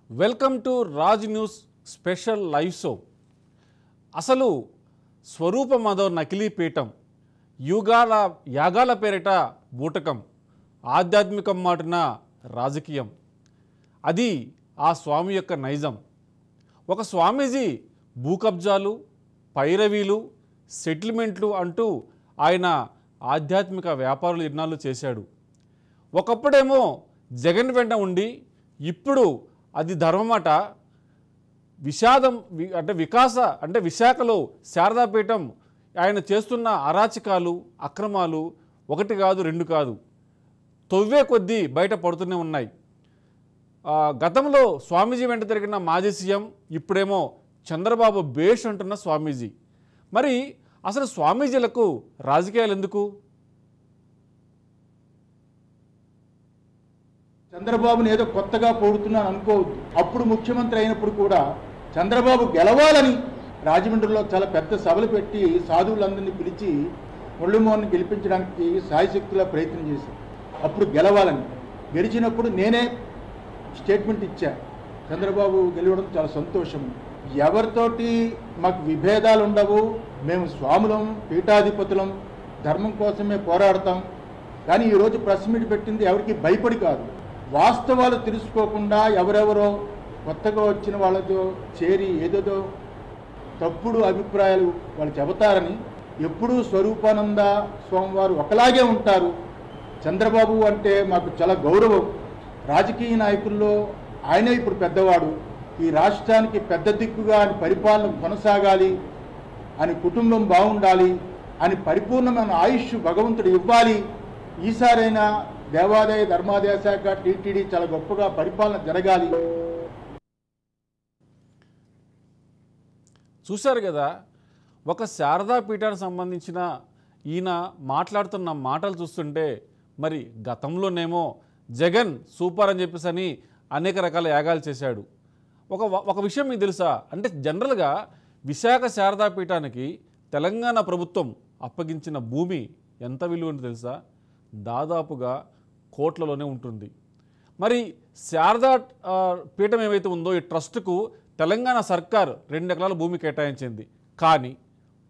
Welcome to Raj news special live show. అసలు స్వరూపమదో నకిలీ పీఠం, యాగాల పేరిట బూటకం, ఆధ్యాత్మికం మాటున రాజకీయం. అది ఆ స్వామి యొక్క నైజం. ఒక స్వామీజీ భూకబ్జాలు, పైరవీలు, సెటిల్మెంట్లు అంటూ ఆయన ఆధ్యాత్మిక వ్యాపారులు ఇన్నాళ్ళు చేశాడు. ఒకప్పుడేమో జగన్ వెంట ఉండి ఇప్పుడు అది ధర్మమాట విశాఖలో శారదాపీఠం ఆయన చేస్తున్న అరాచకాలు, అక్రమాలు ఒకటి కాదు రెండు కాదు, తొవ్వే కొద్దీ బయట పడుతూనే ఉన్నాయి. గతంలో స్వామీజీ వెంట తిరిగిన మాజీ సీఎం, ఇప్పుడేమో చంద్రబాబు బేష్ అంటున్న స్వామీజీ. మరి అసలు స్వామీజీలకు రాజకీయాలు ఎందుకు? చంద్రబాబుని ఏదో కొత్తగా పొడుతున్నాను అనుకోవద్దు. అప్పుడు ముఖ్యమంత్రి అయినప్పుడు కూడా చంద్రబాబు గెలవాలని రాజమండ్రిలో చాలా పెద్ద సభలు పెట్టి సాధువులందరినీ పిలిచి మురళీమోహన్ గెలిపించడానికి సాయశక్తులా ప్రయత్నం చేశాను. అప్పుడు గెలవాలని, గెలిచినప్పుడు నేనే స్టేట్మెంట్ ఇచ్చా, చంద్రబాబు గెలవడం చాలా సంతోషం, ఎవరితోటి మాకు విభేదాలు ఉండవు, మేము స్వాములం, పీఠాధిపతులం, ధర్మం కోసమే పోరాడతాం. కానీ ఈరోజు ప్రెస్ మీట్ పెట్టింది ఎవరికి భయపడి కాదు, వాస్తవాలు తెలుసుకోకుండా ఎవరెవరో కొత్తగా వచ్చిన వాళ్ళతో చేరి ఏదేదో తప్పుడు అభిప్రాయాలు వాళ్ళు చెబుతారని. ఎప్పుడూ స్వరూపానంద స్వామివారు ఒకలాగే ఉంటారు. చంద్రబాబు అంటే మాకు చాలా గౌరవం. రాజకీయ నాయకుల్లో ఆయనే ఇప్పుడు పెద్దవాడు. ఈ రాష్ట్రానికి పెద్ద దిక్కుగా అని పరిపాలన కొనసాగాలి అని, కుటుంబం బాగుండాలి అని, పరిపూర్ణమైన ఆయుష్ భగవంతుడు ఇవ్వాలి. ఈసారైనా దేవాదాయ ధర్మాదాయ శాఖ, టీటీడీ చాలా గొప్పగా పరిపాలన జరగాలి. చూశారు కదా, ఒక శారదా పీఠానికి సంబంధించిన ఈయన మాట్లాడుతున్న మాటలు చూస్తుంటే, మరి గతంలోనేమో జగన్ సూపర్ అని చెప్పేసి అని అనేక రకాల యాగాలు చేశాడు. ఒక విషయం మీకు తెలుసా? అంటే జనరల్గా విశాఖ శారదా పీఠానికి తెలంగాణ ప్రభుత్వం అప్పగించిన భూమి ఎంత విలువ ఉంటుందో తెలుసా? దాదాపుగా కోట్లలోనే ఉంటుంది. మరి శారదా పీఠం ఏమైతే ఉందో ఈ ట్రస్టుకు తెలంగాణ సర్కార్ 2 ఎకరాల భూమి కేటాయించింది. కానీ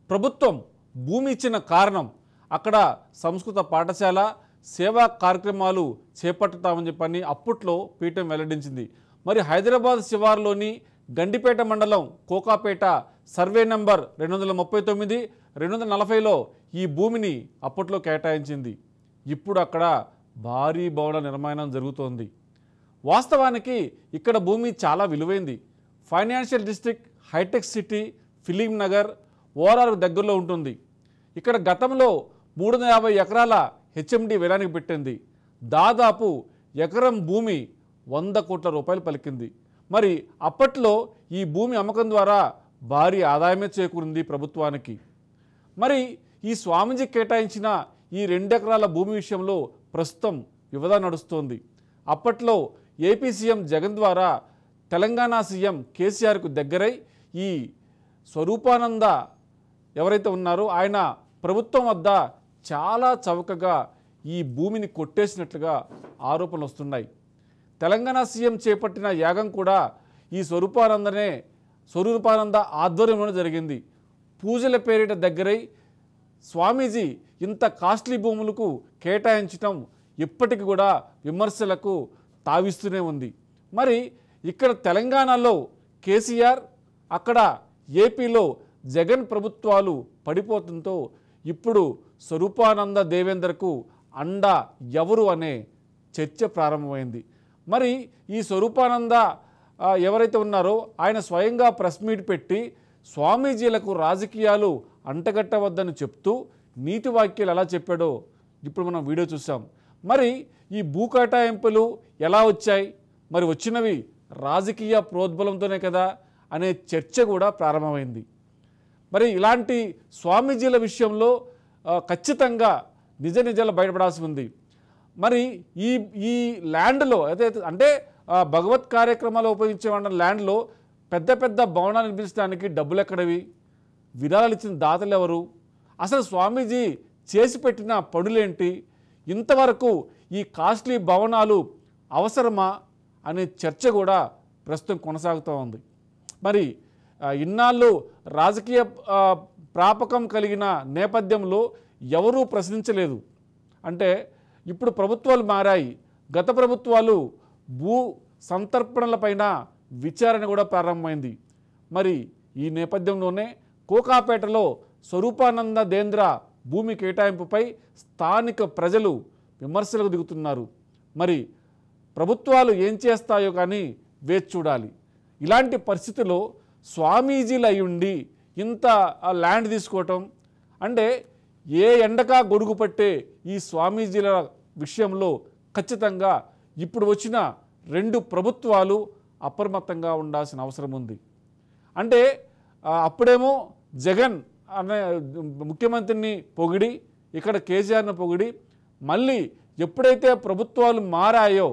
ప్రభుత్వం భూమి ఇచ్చిన కారణం అక్కడ సంస్కృత పాఠశాల, సేవా కార్యక్రమాలు చేపట్టుతామని చెప్పని అప్పట్లో పీఠం వెల్లడించింది. మరి హైదరాబాద్ శివారులోని గండిపేట మండలం కోకాపేట సర్వే నంబర్ 239, 240లో ఈ భూమిని అప్పట్లో కేటాయించింది. ఇప్పుడు అక్కడ భారీ భవన నిర్మాణం జరుగుతోంది. వాస్తవానికి ఇక్కడ భూమి చాలా విలువైంది. Financial district, hitech city, film Nagar, ORR దగ్గరలో ఉంటుంది. ఇక్కడ గతంలో 350 ఎకరాల హెచ్ఎండి వేలానికి పెట్టింది. దాదాపు ఎకరం భూమి 100 కోట్ల రూపాయలు పలికింది. మరి అప్పట్లో ఈ భూమి అమ్మకం ద్వారా భారీ ఆదాయమే చేకూరింది ప్రభుత్వానికి. మరి ఈ స్వామీజీ కేటాయించిన ఈ 2 ఎకరాల భూమి విషయంలో ప్రస్తుతం వివాదం నడుస్తోంది. అప్పట్లో ఏపీ సీఎం జగన్ ద్వారా తెలంగాణ సీఎం కేసీఆర్కు దగ్గరై ఈ స్వరూపానంద ఎవరైతే ఉన్నారో ఆయన ప్రభుత్వం వద్ద చాలా చౌకగా ఈ భూమిని కొట్టేసినట్లుగా ఆరోపణలు వస్తున్నాయి. తెలంగాణ సీఎం చేపట్టిన యాగం కూడా ఈ స్వరూపానంద ఆధ్వర్యంలోనే జరిగింది. పూజల పేరిట దగ్గరై స్వామీజీ ఇంత కాస్ట్లీ భూములకు కేటాయించడం ఇప్పటికి కూడా విమర్శలకు తావిస్తూనే ఉంది. మరి ఇక్కడ తెలంగాణలో కేసీఆర్, అక్కడ ఏపీలో జగన్ ప్రభుత్వాలు పడిపోతుందో ఇప్పుడు స్వరూపానంద దేవేందర్కు అండ ఎవరు అనే చర్చ ప్రారంభమైంది. మరి ఈ స్వరూపానంద ఎవరైతే ఉన్నారో ఆయన స్వయంగా ప్రెస్ మీట్ పెట్టి స్వామీజీలకు రాజకీయాలు అంటగట్టవద్దని చెప్తూ నీతి వాక్యాలు ఎలా చెప్పాడో ఇప్పుడు మనం వీడియో చూసాం. మరి ఈ భూ కేటాయింపులు ఎలా వచ్చాయి, మరి వచ్చినవి రాజకీయ ప్రోద్బలంతోనే కదా అనే చర్చ కూడా ప్రారంభమైంది. మరి ఇలాంటి స్వామీజీల విషయంలో ఖచ్చితంగా నిజాలు బయటపడాల్సి ఉంది. మరి ఈ ల్యాండ్లో అంటే భగవత్ కార్యక్రమాలు ఉపయోగించే ల్యాండ్లో పెద్ద పెద్ద భవనాలు నిర్మించడానికి డబ్బులు ఎక్కడవి? విరాళాలు ఇచ్చిన దాతలు ఎవరు? అసలు స్వామీజీ చేసి పెట్టిన పనులేంటి? ఇంతవరకు ఈ కాస్ట్లీ భవనాలు అవసరమా అనే చర్చ కూడా ప్రస్తుతం కొనసాగుతూ ఉంది. మరి ఇన్నాళ్ళు రాజకీయ ప్రాపకం కలిగిన నేపథ్యంలో ఎవరూ ప్రశ్నించలేదు. అంటే ఇప్పుడు ప్రభుత్వాలు మారాయి. గత ప్రభుత్వాలు భూ సంతర్పణలపైన విచారణ కూడా ప్రారంభమైంది. మరి ఈ నేపథ్యంలోనే కోకాపేటలో స్వరూపానంద దేంద్ర భూమి కేటాయింపుపై స్థానిక ప్రజలు విమర్శలకు దిగుతున్నారు. మరి ప్రభుత్వాలు ఏం చేస్తాయో కానీ వేచి చూడాలి. ఇలాంటి పరిస్థితుల్లో స్వామీజీలు అయ్యుండి ఇంత ల్యాండ్ తీసుకోవటం అంటే ఏ ఎండకా గొడుగు పట్టే ఈ స్వామీజీల విషయంలో ఖచ్చితంగా ఇప్పుడు వచ్చిన 2 ప్రభుత్వాలు అప్రమత్తంగా ఉండాల్సిన అవసరం ఉంది. అంటే అప్పుడేమో జగన్ అనే ముఖ్యమంత్రిని పొగిడి, ఇక్కడ కేసీఆర్ని పొగిడి, మళ్ళీ ఎప్పుడైతే ప్రభుత్వాలు మారాయో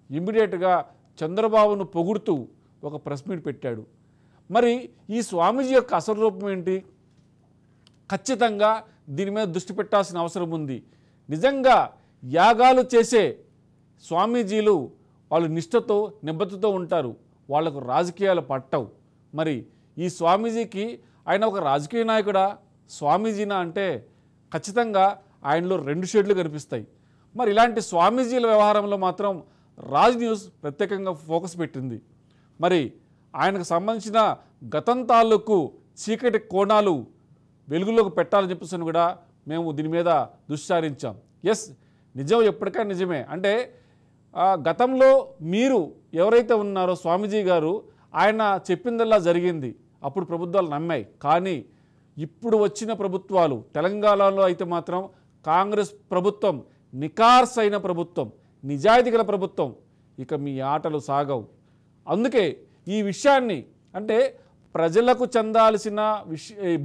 ఇమ్మీడియట్గా చంద్రబాబును పొగుడుతూ ఒక ప్రెస్ మీట్ పెట్టాడు. మరి ఈ స్వామీజీ యొక్క అసలు రూపం ఏంటి? ఖచ్చితంగా దీని మీద దృష్టి పెట్టాల్సిన అవసరం ఉంది. నిజంగా యాగాలు చేసే స్వామీజీలు వాళ్ళు నిష్ఠతో నిబద్ధతతో ఉంటారు. వాళ్లకు రాజకీయాలు పట్టవు. మరి ఈ స్వామీజీకి ఆయన ఒక రాజకీయ నాయకుడా, స్వామీజీనా అంటే ఖచ్చితంగా ఆయనలో 2 షేడ్లు కనిపిస్తాయి. మరి ఇలాంటి స్వామీజీల వ్యవహారంలో మాత్రం రాజ్ న్యూస్ ప్రత్యేకంగా ఫోకస్ పెట్టింది. మరి ఆయనకు సంబంధించిన గతం తాలూకు చీకటి కోణాలు వెలుగులోకి పెట్టాలని చెప్పేసి కూడా మేము దీని మీద దుశ్చారించాం. ఎస్, నిజం ఎప్పటికైనా నిజమే. అంటే గతంలో మీరు ఎవరైతే ఉన్నారో స్వామీజీ గారు, ఆయన చెప్పిందల్లా జరిగింది. అప్పుడు ప్రభుత్వాలు నమ్మాయి. కానీ ఇప్పుడు వచ్చిన ప్రభుత్వాలు, తెలంగాణలో అయితే మాత్రం కాంగ్రెస్ ప్రభుత్వం నికార్సైన ప్రభుత్వం, నిజాయితీ గల ప్రభుత్వం. ఇక మీ ఆటలు సాగవు. అందుకే ఈ విషయాన్ని అంటే ప్రజలకు చెందాల్సిన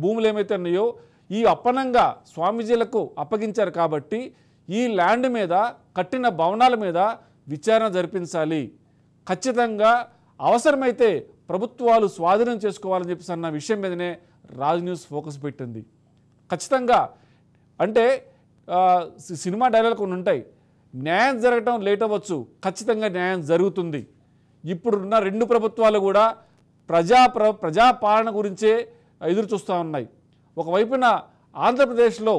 భూములు ఏమైతే ఉన్నాయో ఈ అప్పనంగా స్వామీజీలకు అప్పగించారు. కాబట్టి ఈ ల్యాండ్ మీద, కట్టిన భవనాల మీద విచారణ జరిపించాలి. ఖచ్చితంగా అవసరమైతే ప్రభుత్వాలు స్వాధీనం చేసుకోవాలని చెప్పేసి అన్న విషయం మీదనే రాజ్ న్యూస్ ఫోకస్ పెట్టింది. ఖచ్చితంగా అంటే సినిమా డైలాగ్ కొన్ని ఉంటాయి, న్యాయం జరగటం లేట్ అవ్వచ్చు, ఖచ్చితంగా న్యాయం జరుగుతుంది. ఇప్పుడున్న 2 ప్రభుత్వాలు కూడా ప్రజాపాలన గురించే ఎదురు చూస్తూ ఉన్నాయి. ఒకవైపున ఆంధ్రప్రదేశ్లో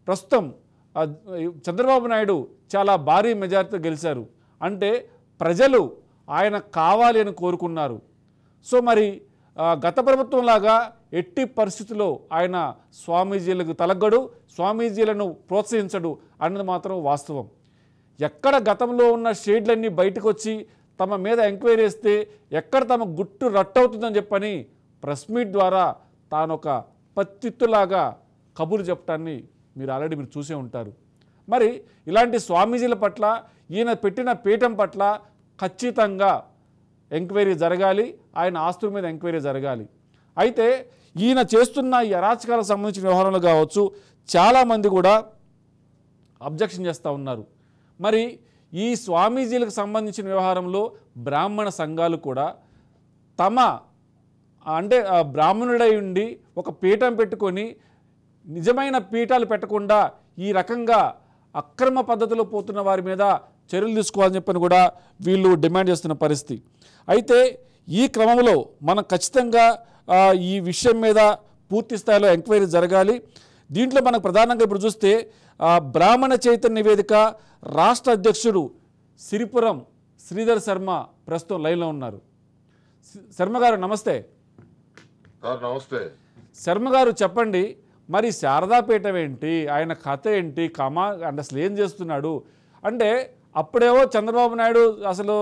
ప్రస్తుతం చంద్రబాబు నాయుడు చాలా భారీ మెజారిటీతో గెలిచారు. అంటే ప్రజలు ఆయన కావాలి అని కోరుకున్నారు. సో మరి గత ప్రభుత్వం లాగా ఎట్టి పరిస్థితుల్లో ఆయన స్వామీజీలకు తలగ్గడు, స్వామీజీలను ప్రోత్సహించడు అన్నది మాత్రం వాస్తవం. ఎక్కడ గతంలో ఉన్న షేడ్లన్నీ బయటకు వచ్చి తమ మీద ఎంక్వైరీ చేస్తే ఎక్కడ తమ గుట్టు రట్టవుతుందని చెప్పని ప్రెస్ మీట్ ద్వారా తానొక పత్తిత్తులాగా కబుర్లు చెప్పడాన్ని మీరు ఆల్రెడీ చూసే ఉంటారు. మరి ఇలాంటి స్వామీజీల పట్ల, ఈయన పెట్టిన పీఠం పట్ల ఖచ్చితంగా ఎంక్వైరీ జరగాలి. ఆయన ఆస్తుల మీద ఎంక్వైరీ జరగాలి. అయితే ఈయన చేస్తున్న ఈ అరాచకాలకు సంబంధించిన వ్యవహారంలో కావచ్చు చాలామంది కూడా అబ్జెక్షన్ చేస్తూ ఉన్నారు. మరి ఈ స్వామీజీలకు సంబంధించిన వ్యవహారంలో బ్రాహ్మణ సంఘాలు కూడా తమ అంటే బ్రాహ్మణుడై ఉండి ఒక పీఠం పెట్టుకొని నిజమైన పీఠాలు పెట్టకుండా ఈ రకంగా అక్రమ పద్ధతిలో పోతున్న వారి మీద చర్యలు తీసుకోవాలని చెప్పని కూడా వీళ్ళు డిమాండ్ చేస్తున్న పరిస్థితి. అయితే ఈ క్రమంలో మనం ఖచ్చితంగా ఈ విషయం మీద పూర్తి స్థాయిలో ఎంక్వైరీ జరగాలి. దీంట్లో మనకు ప్రధానంగా ఇప్పుడు చూస్తే బ్రాహ్మణ చైతన్య నివేదిక రాష్ట్ర అధ్యక్షుడు సిరిపురం శ్రీధర్ శర్మ ప్రస్తుతం లైన్లో ఉన్నారు. శర్మ గారు నమస్తే. నమస్తే శర్మ గారు చెప్పండి, మరి శారదాపీఠం ఏంటి, ఆయన కథ ఏంటి, అంటే అసలు ఏం చేస్తున్నాడు? అంటే అప్పుడేవో చంద్రబాబు నాయుడు అసలు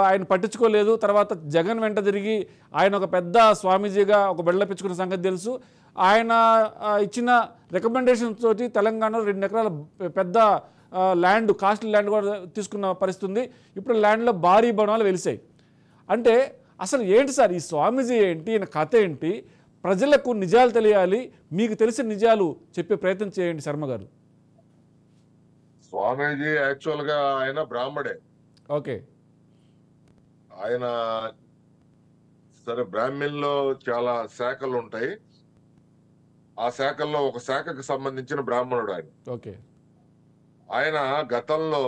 ఆయన పట్టించుకోలేదు, తర్వాత జగన్ వెంట తిరిగి ఆయన ఒక పెద్ద స్వామీజీగా ఒక బెళ్ళపించుకున్న సంగతి తెలుసు. ఆయన ఇచ్చిన రికమెండేషన్ తోటి తెలంగాణలో 2 ఎకరాల పెద్ద ల్యాండ్, కాస్ట్లీ ల్యాండ్ కూడా తీసుకున్న పరిస్థితి ఉంది. ఇప్పుడు ల్యాండ్లో భారీ భవనాలు వెలిసాయి. అంటే అసలు ఏంటి సార్ ఈ స్వామీజీ ఏంటి, ఈయన కథ ఏంటి? ప్రజలకు నిజాలు తెలియాలి. మీకు తెలిసిన నిజాలు చెప్పే ప్రయత్నం చేయండి శర్మ గారు. స్వామీజీ యాక్చువల్ గా ఆయన బ్రాహ్మడే. ఓకే. ఆయన సరే బ్రాహ్మణుల్లో చాలా శాఖలు ఉంటాయి. ఆ శాఖల్లో ఒక శాఖకు సంబంధించిన బ్రాహ్మణుడు ఆయన. ఓకే. ఆయన గతంలో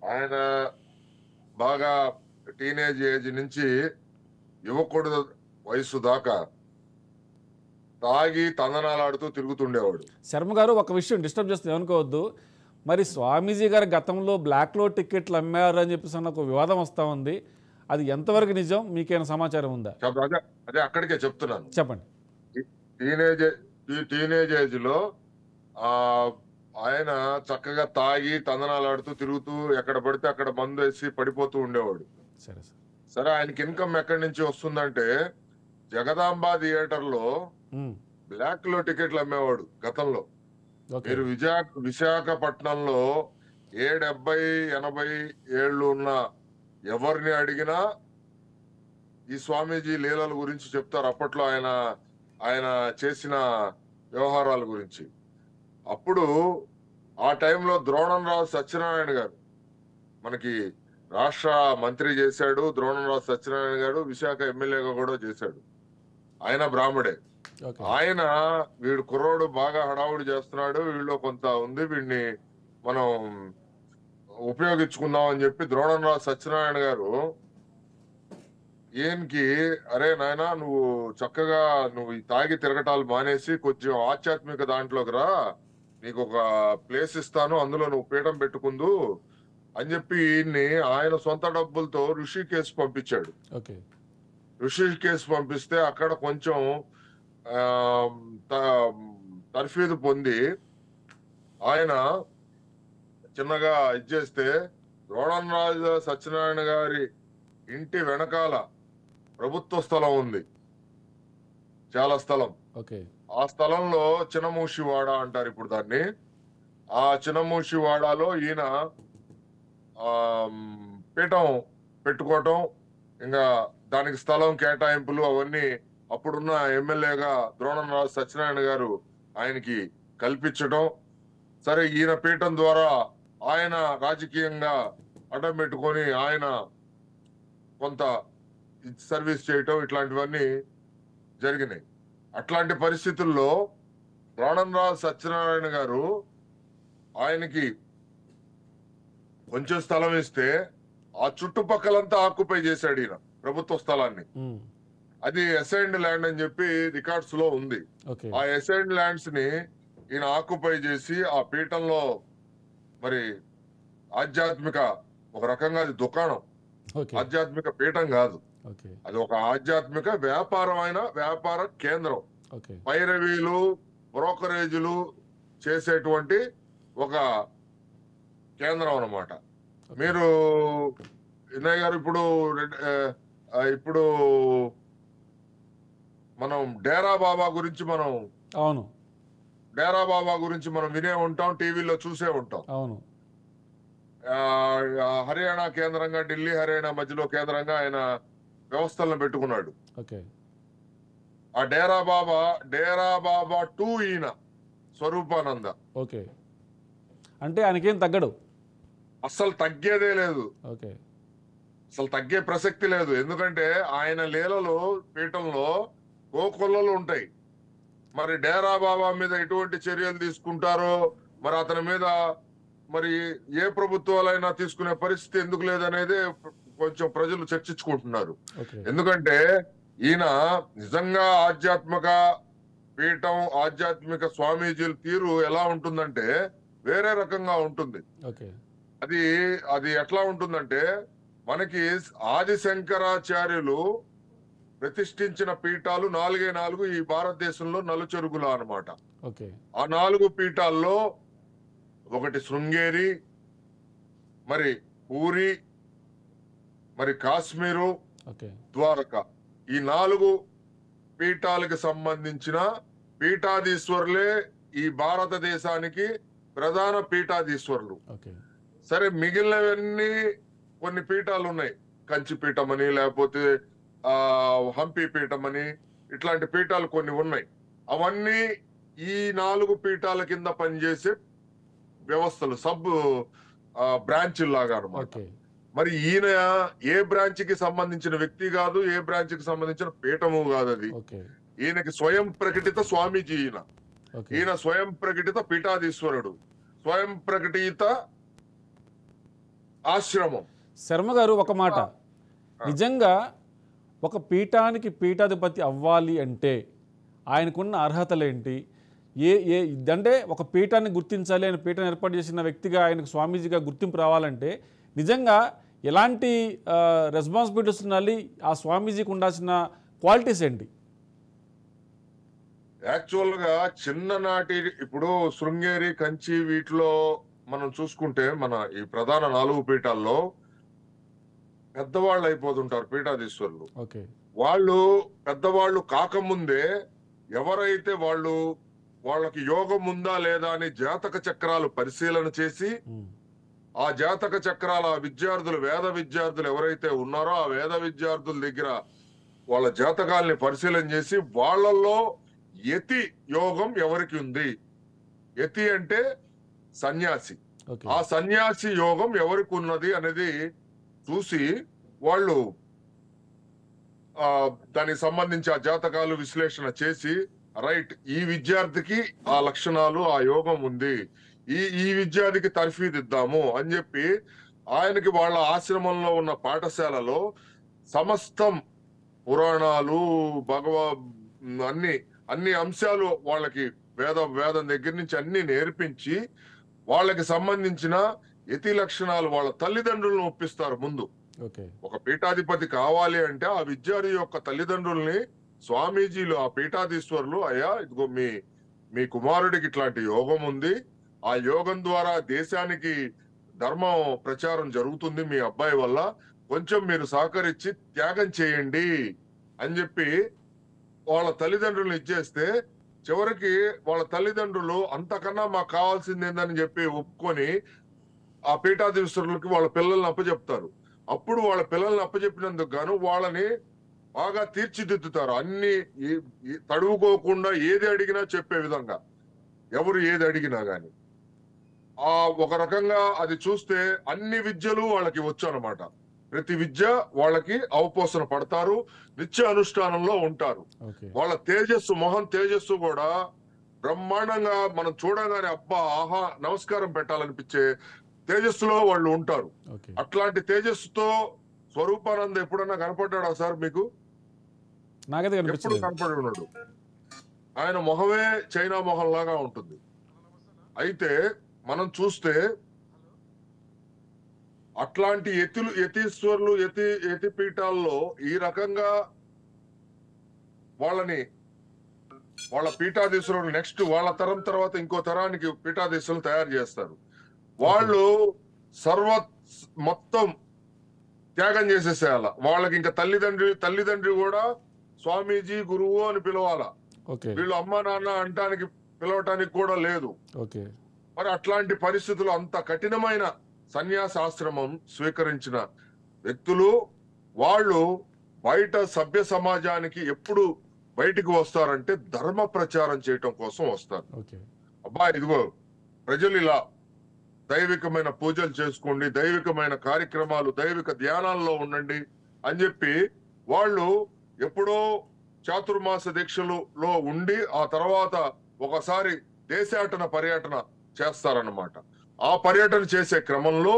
ఆయన బాగా టీనేజ్ ఏజ్ నుంచి యువకుడు వయసు దాకా తాగి తందనాలాడుతూ తిరుగుతుండేవాడు. శర్మ గారు ఒక విషయం డిస్టర్బ్ చేస్తే ఏమనుకోవద్దు. మరి స్వామీజీ గారు గతంలో బ్లాక్లో టికెట్లు అమ్మారు అని చెప్పేసి అన్న ఒక వివాదం వస్తూ ఉంది. అది ఎంతవరకు నిజం, మీకేమైనా సమాచారం ఉందా? అదే అక్కడికే చెప్తున్నాను. చెప్పండి. టీనేజ్ ఏజ్ లో ఆయన చక్కగా తాగి తందనాలాడుతూ తిరుగుతూ ఎక్కడ పడితే అక్కడ మందు వేసి పడిపోతూ ఉండేవాడు. సరే సరే, ఆయనకి ఇన్కమ్ ఎక్కడి నుంచి వస్తుందంటే జగదాంబ థియేటర్ లో బ్లాక్ లో టికెట్లు అమ్మేవాడు గతంలో. మీరు విశాఖపట్నంలో 70-80 ఏళ్ళు ఉన్న ఎవరిని అడిగినా ఈ స్వామీజీ లీలల గురించి చెప్తారు. అప్పట్లో ఆయన చేసిన వ్యవహారాల గురించి. అప్పుడు ఆ టైంలో ద్రోణంరాజు సత్యనారాయణ గారు మనకి రాష్ట్ర మంత్రి చేశాడు. ద్రోణంరాజు సత్యనారాయణ గారు విశాఖ ఎమ్మెల్యేగా కూడా చేశాడు. ఆయన బ్రాహ్మడే. ఆయన వీడు కుర్రోడు బాగా హడావుడి చేస్తున్నాడు, వీళ్ళు కొంత ఉంది, వీడిని మనం ఉపయోగించుకుందాం అని చెప్పి ద్రోణంరాజు సత్యనారాయణ గారు ఈయనకి, అరే నాయనా నువ్వు చక్కగా నువ్వు ఈ తాగి తిరగటాలు మానేసి కొంచెం ఆధ్యాత్మిక దాంట్లోకి రా, నీకు ఒక ప్లేస్ ఇస్తాను, అందులో నువ్వు పీఠం పెట్టుకుందు అని చెప్పి ఈయన్ని ఆయన సొంత డబ్బులతో ఋషికేశ్ పంపించాడు. ఋషికేశ్ పంపిస్తే అక్కడ కొంచెం తర్ఫీదు పొంది ఆయన చిన్నగా ఇచ్చేస్తే ద్రోణంరాజు సత్యనారాయణ గారి ఇంటి వెనకాల ప్రభుత్వ స్థలం ఉంది, చాలా స్థలం. ఆ స్థలంలో చినమూషివాడ అంటారు ఇప్పుడు దాన్ని. ఆ చినమూషివాడలో ఈయన పీఠం పెట్టుకోవటం, ఇంకా దానికి స్థలం కేటాయింపులు అవన్నీ అప్పుడున్న ఎమ్మెల్యేగా ద్రోణంరాజు సత్యనారాయణ గారు ఆయనకి కల్పించడం. సరే, ఈయన పీఠం ద్వారా ఆయన రాజకీయంగా అడ్డం పెట్టుకొని ఆయన కొంత సర్వీస్ చేయటం, ఇట్లాంటివన్నీ జరిగినాయి. అట్లాంటి పరిస్థితుల్లో ద్రోణంరాజు సత్యనారాయణ గారు ఆయనకి కొంచెం స్థలం ఇస్తే ఆ చుట్టుపక్కలంతా ఆక్యుపై చేశాడు ఈయన ప్రభుత్వ స్థలాన్ని. అది అసైన్డ్ ల్యాండ్ అని చెప్పి రికార్డ్స్ లో ఉంది. ఆ అసైన్డ్ ల్యాండ్స్ ని ఈయన ఆక్యుపై చేసి ఆ పీఠంలో మరి ఆధ్యాత్మిక, ఒక రకంగా అది దుకాణం, ఆధ్యాత్మిక పీఠం కాదు, అది ఒక ఆధ్యాత్మిక వ్యాపార కేంద్రం. పైరవీలు, బ్రోకరేజీలు చేసేటువంటి ఒక కేంద్రం అన్నమాట. మీరు వినయ్ గారు ఇప్పుడు మనం డేరా బాబా గురించి వినే ఉంటాం, టీవీలో చూసే ఉంటాం. హర్యానా కేంద్రంగా, ఢిల్లీ హర్యానా మధ్యలో కేంద్రంగా ఆయన వ్యవస్థలను పెట్టుకున్నాడు. ఆ డేరా బాబా 2 ఈయన స్వరూపానంద. అంటే ఆయనకేం తగ్గడు, అస్సలు తగ్గేదే లేదు, అసలు తగ్గే ప్రసక్తి లేదు. ఎందుకంటే ఆయన లీలలు పీఠంలో కోకొల్లలు ఉంటాయి. మరి డేరా బాబా మీద ఎటువంటి చర్యలు తీసుకుంటారో, మరి అతని మీద మరి ఏ ప్రభుత్వాలైనా తీసుకునే పరిస్థితి ఎందుకు లేదనేది కొంచెం ప్రజలు చర్చించుకుంటున్నారు. ఎందుకంటే ఈయన నిజంగా ఆధ్యాత్మిక పీఠం, ఆధ్యాత్మిక స్వామీజీల తీరు ఎలా ఉంటుందంటే వేరే రకంగా ఉంటుంది. అది ఎట్లా ఉంటుందంటే, మనకి ఆది శంకరాచార్యులు ప్రతిష్ఠించిన పీఠాలు 4 ఈ భారతదేశంలో నలుచెరుగులు అన్నమాట. ఆ 4 పీఠాల్లో ఒకటి శృంగేరి, మరి పూరి, మరి కాశ్మీరు, ద్వారకా. ఈ 4 పీఠాలకు సంబంధించిన పీఠాధీశ్వరులే ఈ భారతదేశానికి ప్రధాన పీఠాధీశ్వరులు. సరే, మిగిలినవన్నీ కొన్ని పీఠాలు ఉన్నాయి, కంచి పీఠం అని, లేకపోతే హంపి పీఠం అని, ఇట్లాంటి పీఠాలు కొన్ని ఉన్నాయి. అవన్నీ ఈ 4 పీఠాల కింద పనిచేసే వ్యవస్థలు, సబ్ బ్రాంచ్ లాగా అన్నమాట. మరి ఈయన ఏ బ్రాంచ్ కి సంబంధించిన వ్యక్తి కాదు, ఏ బ్రాంచ్ కి సంబంధించిన పీఠము కాదు. అది ఈయనకి స్వయం ప్రకటిత స్వామీజీ. ఈయన స్వయం ప్రకటిత పీఠాధీశ్వరుడు, స్వయం ప్రకటిత ఆశ్రమం. శర్మ గారు ఒక మాట, నిజంగా ఒక పీఠానికి పీఠాధిపతి అవ్వాలి అంటే ఆయనకున్న అర్హతలేంటి? ఏ ఏ అంటే ఒక పీఠాన్ని గుర్తించాలి, ఆయన పీఠం ఏర్పాటు చేసిన వ్యక్తిగా ఆయనకు స్వామీజీగా గుర్తింపు రావాలంటే నిజంగా ఎలాంటి రెస్పాన్సిబిలిటీస్ ఉండాలి? ఆ స్వామీజీకి ఉండాల్సిన క్వాలిటీస్ ఏంటి? యాక్చువల్గా చిన్ననాటి ఇప్పుడు శృంగేరి, కంచి వీటిలో మనం చూసుకుంటే మన ఈ ప్రధాన 4 పీఠాల్లో పెద్దవాళ్ళు అయిపోతుంటారు పీఠాధీశ్వరులు. ఓకే. వాళ్ళు పెద్దవాళ్ళు కాకముందే ఎవరైతే వాళ్ళకి యోగం ఉందా లేదా అని జాతక చక్రాలు పరిశీలన చేసి ఆ జాతక చక్రాల విద్యార్థులు, వేద విద్యార్థులు ఎవరైతే ఉన్నారో ఆ వేద విద్యార్థుల దగ్గర వాళ్ళ జాతకాల్ని పరిశీలన చేసి వాళ్ళల్లో యతి యోగం ఎవరికి ఉంది, యతి అంటే సన్యాసి, ఆ సన్యాసి యోగం ఎవరికి ఉన్నది అనేది చూసి వాళ్ళు దానికి సంబంధించి ఆ జాతకాలు విశ్లేషణ చేసి రైట్ ఈ విద్యార్థికి ఆ లక్షణాలు ఆ యోగం ఉంది, ఈ విద్యార్థికి తర్ఫీదు ఇద్దాము అని చెప్పి ఆయనకి వాళ్ళ ఆశ్రమంలో ఉన్న పాఠశాలలో సమస్తం పురాణాలు అన్ని అంశాలు వాళ్ళకి వేదం దగ్గర నుంచి అన్ని నేర్పించి వాళ్ళకి సంబంధించిన యతి లక్షణాలు వాళ్ళ తల్లిదండ్రులను ఒప్పిస్తారు. ముందు ఒక పీఠాధిపతి కావాలి అంటే ఆ విద్యార్థి యొక్క తల్లిదండ్రుల్ని స్వామీజీలు, ఆ పీఠాధీశ్వరులు, అయ్యా ఇదిగో మీ కుమారుడికి ఇట్లాంటి యోగం ఉంది, ఆ యోగం ద్వారా దేశానికి ధర్మం ప్రచారం జరుగుతుంది మీ అబ్బాయి వల్ల, కొంచెం మీరు సహకరించి త్యాగం చేయండి అని చెప్పి వాళ్ళ తల్లిదండ్రులను ఇచ్చేస్తే చివరికి వాళ్ళ తల్లిదండ్రులు అంతకన్నా మాకు కావాల్సింది ఏందని చెప్పి ఒప్పుకొని ఆ పీఠాధీశ్వరులకి వాళ్ళ పిల్లల్ని అప్పచెప్తారు. అప్పుడు వాళ్ళ పిల్లల్ని అప్పచెప్పినందుకు గాను వాళ్ళని బాగా తీర్చిదిద్దుతారు. అన్ని తడువుకోకుండా ఏది అడిగినా చెప్పే విధంగా, ఎవరు ఏది అడిగినా గాని ఒక రకంగా అది చూస్తే అన్ని విద్యలు వాళ్ళకి వచ్చు అనమాట. ప్రతి విద్య వాళ్ళకి అవపోసన పడతారు, నిత్య అనుష్ఠానంలో ఉంటారు. వాళ్ళ తేజస్సు, మొహం తేజస్సు కూడా బ్రహ్మాండంగా మనం చూడగానే అబ్బా ఆహా నమస్కారం పెట్టాలనిపించే తేజస్సులో వాళ్ళు ఉంటారు. అట్లాంటి తేజస్సుతో స్వరూపానంద ఎప్పుడన్నా కనపడ్డాడా సార్ మీకు? ఎప్పుడు కనపడి ఉన్నాడు. ఆయన మొహమే చైనా మొహం లాగా ఉంటుంది. అయితే మనం చూస్తే అట్లాంటి యతీశ్వరులు, యతి పీఠాల్లో ఈ రకంగా వాళ్ళ పీఠాధీశ్వరులు నెక్స్ట్ వాళ్ళ తరం తర్వాత ఇంకో తరానికి పీఠాధీశ్వరులు తయారు చేస్తారు. వాళ్ళు మొత్తం త్యాగం చేసేసేయాల. వాళ్ళకి ఇంకా తల్లిదండ్రి కూడా స్వామీజీ, గురువు అని పిలవాలా. వీళ్ళు అమ్మా నాన్న అంటానికి పిలవటానికి కూడా లేదు. మరి అట్లాంటి పరిస్థితులు, అంత కఠినమైన సన్యాసాశ్రమం స్వీకరించిన వ్యక్తులు వాళ్ళు బయట సభ్య సమాజానికి ఎప్పుడు బయటికి వస్తారంటే ధర్మ ప్రచారం చేయటం కోసం వస్తారు. అబ్బా ఇదిగో ప్రజలు ఇలా దైవికమైన పూజలు చేసుకోండి, దైవికమైన కార్యక్రమాలు, దైవిక ధ్యానాల్లో ఉండండి అని చెప్పి వాళ్ళు ఎప్పుడో చాతుర్మాస దీక్షలో ఉండి ఆ తర్వాత ఒకసారి దేశాటన పర్యటన చేస్తారన్నమాట. ఆ పర్యటన చేసే క్రమంలో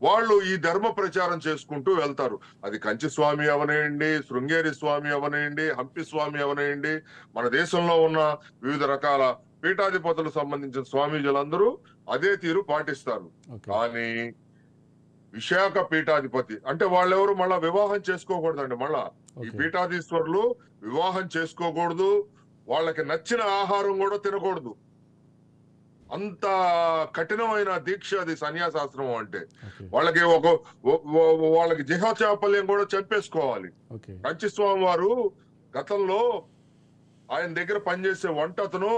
వాళ్ళు ఈ ధర్మ ప్రచారం చేసుకుంటూ వెళ్తారు. అది కంచి స్వామి అవనేయండి, శృంగేరి స్వామి అవనేయండి, హంపి స్వామి అవనేయండి, మన దేశంలో ఉన్న వివిధ రకాల పీఠాధిపతులకు సంబంధించిన స్వామీజీలందరూ అదే తీరు పాటిస్తారు. కానీ విశాఖ పీఠాధిపతి అంటే వాళ్ళెవరు మళ్ళా వివాహం చేసుకోకూడదండి. మళ్ళా ఈ పీఠాధీశ్వరులు వివాహం చేసుకోకూడదు, వాళ్ళకి నచ్చిన ఆహారం కూడా తినకూడదు. అంత కఠినమైన దీక్ష అది సన్యాసాశ్రమం అంటే. వాళ్ళకి జిహచాపల్యం కూడా చంపేసుకోవాలి. కంచి స్వామి వారు గతంలో ఆయన దగ్గర పనిచేసే వంటతను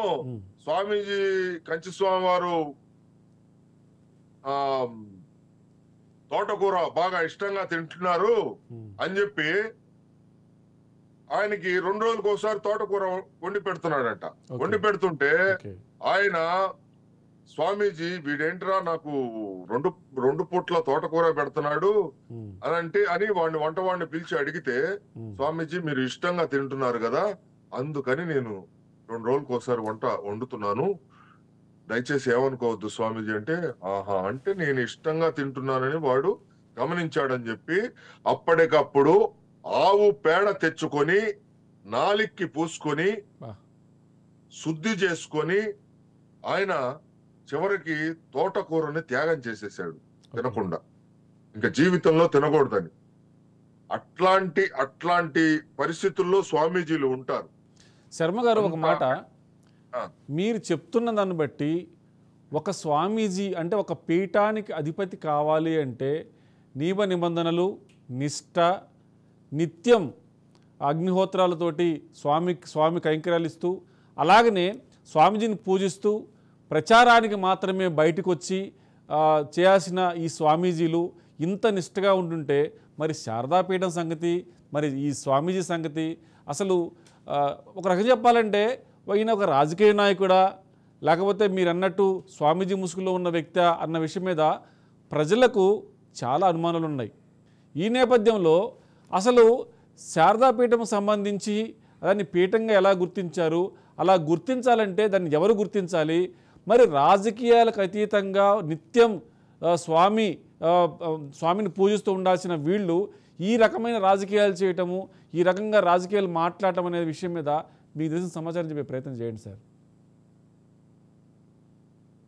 స్వామీజీ కంచి స్వామి వారు తోటకూర బాగా ఇష్టంగా తింటున్నారు అని చెప్పి ఆయనకి 2 రోజులకు ఒకసారి తోటకూర వండి పెడుతున్నాడంట. వండి పెడుతుంటే ఆయన స్వామీజీ వీడేంట్రా నాకు రెండు పూట్ల తోటకూర పెడుతున్నాడు అని వాడిని పిలిచి అడిగితే, స్వామీజీ మీరు ఇష్టంగా తింటున్నారు కదా, అందుకని నేను 2 రోజులకు ఒకసారి వంట వండుతున్నాను, దయచేసి ఏమనుకోవద్దు స్వామీజీ అంటే, ఆహా అంటే నేను ఇష్టంగా తింటున్నానని వాడు గమనించాడని చెప్పి అప్పటికప్పుడు ఆవు పేడ తెచ్చుకొని నాలిక్కి పూసుకొని బా. శుద్ధి చేసుకొని ఆయన చివరికి తోటకూరని త్యాగం చేసేసాడు తినకుండా, ఇంకా జీవితంలో తినకూడదని. అట్లాంటి పరిస్థితుల్లో స్వామీజీలు ఉంటారు. శర్మ గారు ఒక మాట, ఆ. మీరు చెప్తున్న దాన్ని బట్టి ఒక స్వామీజీ అంటే ఒక పీఠానికి అధిపతి కావాలి అంటే నియమ నిబంధనలు, నిష్ఠ, నిత్యం అగ్నిహోత్రాలతోటి స్వామి కైంకర్యాలు ఇస్తూ, అలాగనే స్వామీజీని పూజిస్తూ ప్రచారానికి మాత్రమే బయటకు వచ్చి చేయాల్సిన ఈ స్వామీజీలు ఇంత నిష్ఠగా ఉంటుంటే మరి శారదాపీఠం సంగతి, మరి ఈ స్వామీజీ సంగతి అసలు ఒక రకంగా చెప్పాలంటే ఈయన ఒక రాజకీయ నాయకుడా, లేకపోతే మీరు అన్నట్టు స్వామీజీ ముసుగులో ఉన్న వ్యక్తి అన్న విషయం మీద ప్రజలకు చాలా అనుమానాలు ఉన్నాయి. ఈ నేపథ్యంలో అసలు శారదాపీఠం సంబంధించి దాన్ని పీఠంగా ఎలా గుర్తించారు, అలా గుర్తించాలంటే దాన్ని ఎవరు గుర్తించాలి, మరి రాజకీయాలకు అతీతంగా నిత్యం స్వామిని పూజిస్తూ ఉండాల్సిన వీళ్ళు ఈ రకమైన రాజకీయాలు చేయటము, ఈ రకంగా రాజకీయాలు మాట్లాడటం అనే విషయం మీద మీకు తెలిసిన సమాచారం చెప్పే ప్రయత్నం చేయండి సార్.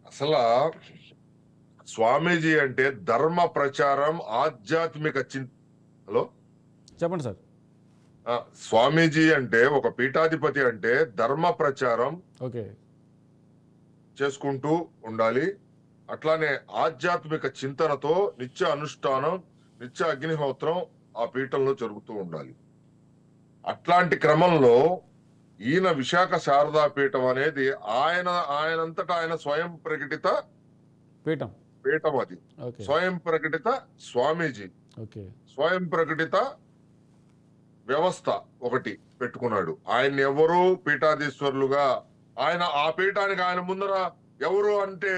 అసలు స్వామీజీ అంటే ధర్మ ప్రచారం, ఆధ్యాత్మిక హలో చెప్పండి సార్. స్వామీజీ అంటే ఒక పీఠాధిపతి అంటే ధర్మ ప్రచారం ఓకే చేసుకుంటూ ఉండాలి. అట్లానే ఆధ్యాత్మిక చింతనతో నిత్య అనుష్ఠానం, నిత్య అగ్నిహోత్రం ఆ పీఠంలో జరుగుతూ ఉండాలి. అట్లాంటి క్రమంలో ఈయన విశాఖ శారదా పీఠం అనేది ఆయనంతటా ఆయన స్వయం ప్రకటిత పీఠం అది. స్వయం ప్రకటిత స్వామీజీ, స్వయం ప్రకటిత వ్యవస్థ ఒకటి పెట్టుకున్నాడు. ఆయన ఎవరు పీఠాధీశ్వరులుగా, ఆయన ఆ పీఠానికి ఆయన ముందర ఎవరు అంటే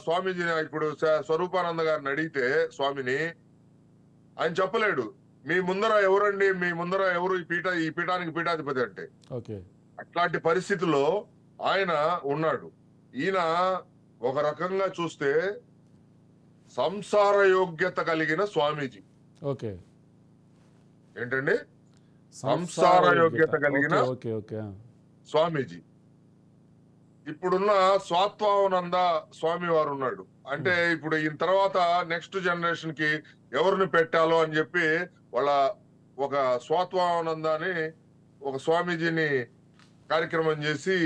స్వామీజీని ఇప్పుడు స్వరూపానంద గారిని అడిగితే స్వామిని ఆయన చెప్పలేడు. మీ ముందర ఎవరండి, మీ ముందర ఎవరు ఈ పీఠానికి పీఠాధిపతి అంటే. అట్లాంటి పరిస్థితిలో ఆయన ఉన్నాడు. ఈయన ఒక రకంగా చూస్తే సంసార యోగ్యత కలిగిన స్వామీజీ. ఏంటండి? సంసార యోగ్యత కలిగిన స్వామీజీ. ఇప్పుడున్న స్వాత్వానంద స్వామి వారు ఉన్నాడు. అంటే ఇప్పుడు ఈయన తర్వాత నెక్స్ట్ జనరేషన్ కి ఎవరిని పెట్టాలో అని చెప్పి వాళ్ళ ఒక స్వాత్వానందాన్ని ఒక స్వామీజీని కార్యక్రమం చేసి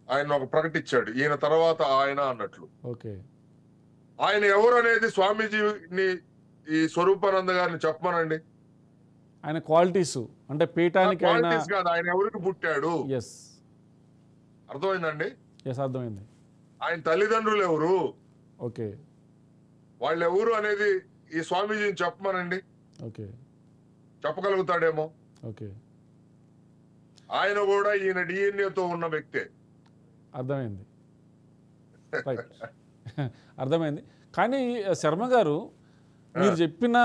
ఆయన ఒక ప్రకటించాడు. ఈయన తర్వాత ఆయన అన్నట్లు. ఆయన ఎవరు అనేది స్వామీజీని ఈ స్వరూపానంద గారిని చెప్పమనండి. ఆయన క్వాలిటీస్ అంటే పీఠానికి కాదు, ఆయన ఎవరికి పుట్టాడు, అర్థమైందండి? అర్థమైంది. ఆయన తల్లిదండ్రులు ఎవరు, వాళ్ళు ఎవరు అనేది ఈ స్వామీజీని చెప్పమనండి. చెప్పగలుగుతాడేమో. ఆయన కూడా ఈయన డిఎన్ఏతో ఉన్న వ్యక్తే. అర్థమైంది. అర్థమైంది. కానీ శర్మ గారు మీరు చెప్పిన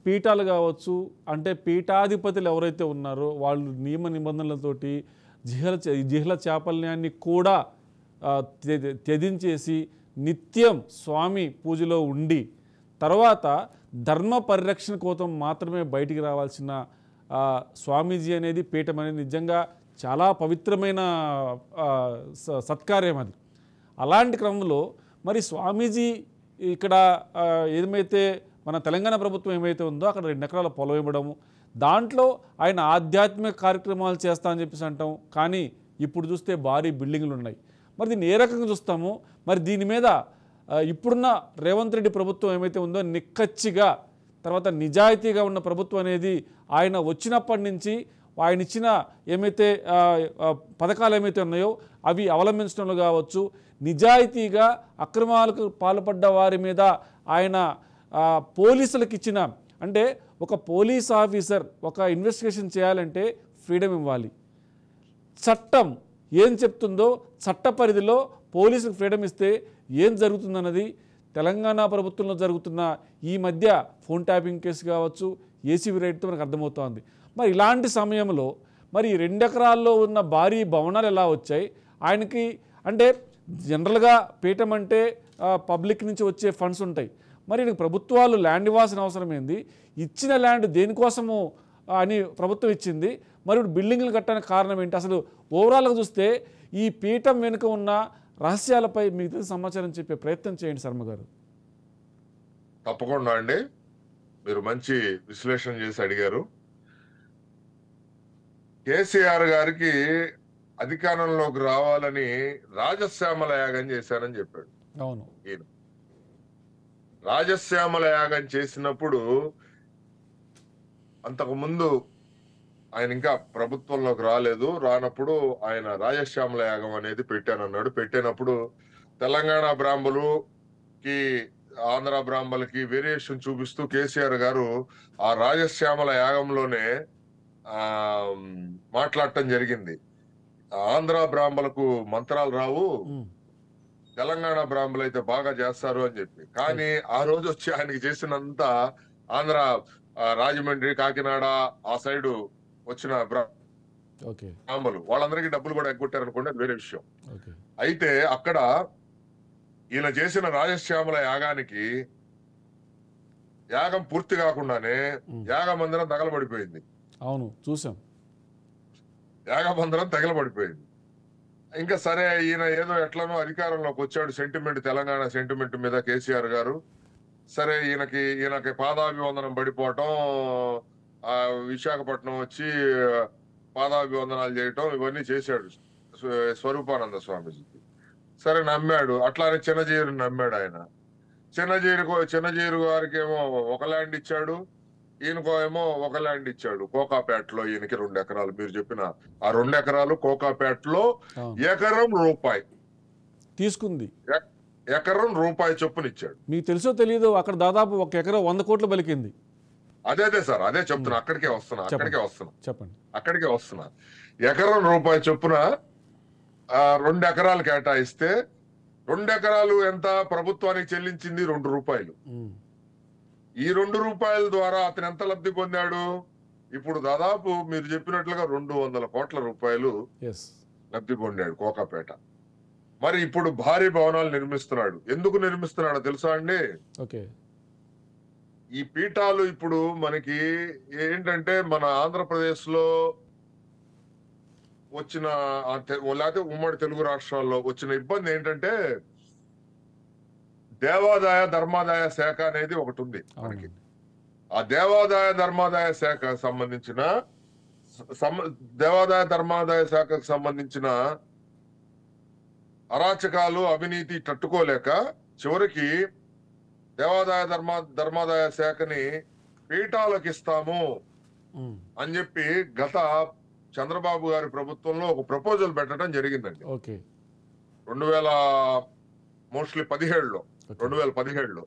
పీఠాలు కావచ్చు, అంటే పీఠాధిపతులు ఎవరైతే ఉన్నారో వాళ్ళు నియమ నిబంధనలతోటి జిహ్ల చాపల్యాన్ని కూడా త్యజించేసి నిత్యం స్వామి పూజలో ఉండి తర్వాత ధర్మ పరిరక్షణ కోసం మాత్రమే బయటికి రావాల్సిన స్వామీజీ అనేది పీఠం అనేది నిజంగా చాలా పవిత్రమైన సత్కార్యం అది. అలాంటి క్రమంలో మరి స్వామీజీ ఇక్కడ ఏమైతే మన తెలంగాణ ప్రభుత్వం ఏమైతే ఉందో అక్కడ 2 ఎకరాల పొలం ఇవ్వడము, దాంట్లో ఆయన ఆధ్యాత్మిక కార్యక్రమాలు చేస్తా అని చెప్పేసి అంటాం. కానీ ఇప్పుడు చూస్తే భారీ బిల్డింగ్లు ఉన్నాయి. మరి దీన్ని ఏ రకంగా చూస్తాము? మరి దీని మీద ఇప్పుడున్న రేవంత్ రెడ్డి ప్రభుత్వం ఏమైతే ఉందో నిక్కచ్చిగా తర్వాత నిజాయితీగా ఉన్న ప్రభుత్వం అనేది ఆయన వచ్చినప్పటి నుంచి ఆయన ఇచ్చిన ఏమైతే పథకాలు ఏమైతే ఉన్నాయో అవి అవలంబించడంలో కావచ్చు, నిజాయితీగా అక్రమాలకు పాల్పడ్డ వారి మీద ఆయన పోలీసులకు ఇచ్చిన, అంటే ఒక పోలీస్ ఆఫీసర్ ఒక ఇన్వెస్టిగేషన్ చేయాలంటే ఫ్రీడమ్ ఇవ్వాలి. చట్టం ఏం చెప్తుందో చట్ట పరిధిలో పోలీసులకు ఫ్రీడమ్ ఇస్తే ఏం జరుగుతుందన్నది తెలంగాణ ప్రభుత్వంలో జరుగుతున్న ఈ మధ్య ఫోన్ ట్యాపింగ్ కేసు కావచ్చు, ఏసీబీ రైడ్తో మనకు అర్థమవుతోంది. మరి ఇలాంటి సమయంలో మరి 2 ఎకరాల్లో ఉన్న భారీ భవనాలు ఎలా వచ్చాయి ఆయనకి? అంటే జనరల్గా పీఠం అంటే పబ్లిక్ నుంచి వచ్చే ఫండ్స్ ఉంటాయి. మరి ఈయనకు ప్రభుత్వాలు ల్యాండ్ ఇవ్వాల్సిన అవసరం ఏంది? ఇచ్చిన ల్యాండ్ దేనికోసము అని ప్రభుత్వం ఇచ్చింది. మరి ఇప్పుడు బిల్డింగ్లు కట్టడానికి కారణం ఏంటి? అసలు ఓవరాల్గా చూస్తే ఈ పీఠం వెనుక ఉన్న రహస్యాలపై మీకు తెలిసిన సమాచారం చెప్పే ప్రయత్నం చేయండి శర్మ గారు. తప్పకుండా అండి, మీరు మంచి విశ్లేషణ చేసి అడిగారు. కేసీఆర్ గారికి అధికారంలోకి రావాలని రాజశ్యామల యాగం చేశారని చెప్పాడు. అవును, ఈయన రాజశ్యామల యాగం చేసినప్పుడు అంతకు ముందు ఆయన ఇంకా ప్రభుత్వంలోకి రానప్పుడు ఆయన రాజశ్యామల యాగం అనేది పెట్టానన్నాడు. పెట్టినప్పుడు తెలంగాణ బ్రాహ్మణులకి ఆంధ్ర బ్రాహ్మణులకి వేరియేషన్ చూపిస్తూ కేసీఆర్ గారు ఆ రాజశ్యామల యాగంలోనే మాట్లాడటం జరిగింది. ఆంధ్ర బ్రాహ్మణులకు మంత్రాలు రావు, తెలంగాణ బ్రాహ్మణులు అయితే బాగా చేస్తారు అని చెప్పి. కానీ ఆ రోజు వచ్చి ఆయనకి చేసినంత ఆంధ్ర రాజమండ్రి కాకినాడ ఆ సైడు వచ్చిన బ్రాహ్మణులు వాళ్ళందరికీ డబ్బులు కూడా ఎగ్గొట్టారు అనుకోండి, అది వేరే విషయం. అయితే అక్కడ ఈయన చేసిన రాజశ్యామల యాగానికి యాగం పూర్తి కాకుండానే యాగమందిరం తగలబడిపోయింది. అవును, చూసాం. యాగమందిరం తగలబడిపోయింది. ఇంకా సరే, ఈయన ఏదో ఎట్లనో అధికారంలోకి వచ్చాడు, సెంటిమెంట్, తెలంగాణ సెంటిమెంట్ మీద కేసీఆర్ గారు. సరే, ఈయనకి పాదాభివందనం పడిపోవటం, విశాఖపట్నం వచ్చి పాదాభివందనాలు చేయటం, ఇవన్నీ చేశాడు స్వరూపానంద స్వామీజీకి. సరే, నమ్మాడు. అట్లానే చిన్నజీరుని నమ్మాడు ఆయన. చిన్నజీరు గారికి ఏమో ఒక ల్యాండ్ ఇచ్చాడు, ఈయనకో ఏమో ఒక ల్యాండ్ ఇచ్చాడు కోకాపేటలో. ఈయనకి 2 ఎకరాలు, మీరు చెప్పిన ఆ 2 ఎకరాలు కోకాపేటలో ఎకరం రూపాయి తీసుకుంది. ఎకరం రూపాయి చొప్పున ఇచ్చాడు. మీకు తెలుసో తెలీదు, అక్కడ దాదాపు 1 ఎకరం 100 కోట్లు పలికింది. అదే సార్, అదే చెప్తున్నా, అక్కడికే వస్తున్నా చెప్పండి. అక్కడికే వస్తున్నా. ఎకరం రూపాయి చొప్పున 2 ఎకరాలు కేటాయిస్తే 2 ఎకరాలు ఎంత ప్రభుత్వానికి చెల్లించింది? 2 రూపాయలు. ఈ 2 రూపాయల ద్వారా అతను ఎంత లబ్ధి పొందాడు? ఇప్పుడు దాదాపు మీరు చెప్పినట్లుగా 200 కోట్ల రూపాయలు లబ్ధి పొందాడు కోకాపేట. మరి ఇప్పుడు భారీ భవనాలు నిర్మిస్తున్నాడు. ఎందుకు నిర్మిస్తున్నాడో తెలుసా అండి? ఈ పీఠాలు ఇప్పుడు మనకి ఏంటంటే, మన ఆంధ్రప్రదేశ్ లో వచ్చిన లేకపోతే ఉమ్మడి తెలుగు రాష్ట్రాల్లో వచ్చిన ఇబ్బంది ఏంటంటే, దేవాదాయ ధర్మాదాయ శాఖ అనేది ఒకటి ఉంది మనకి. ఆ దేవాదాయ ధర్మాదాయ శాఖకు సంబంధించిన అరాచకాలు, అవినీతి తట్టుకోలేక చివరికి దేవాదాయ ధర్మాదాయ శాఖని పీఠాలకు ఇస్తాము అని చెప్పి గత చంద్రబాబు గారి ప్రభుత్వంలో ఒక ప్రపోజల్ పెట్టడం జరిగిందండి. 2017లో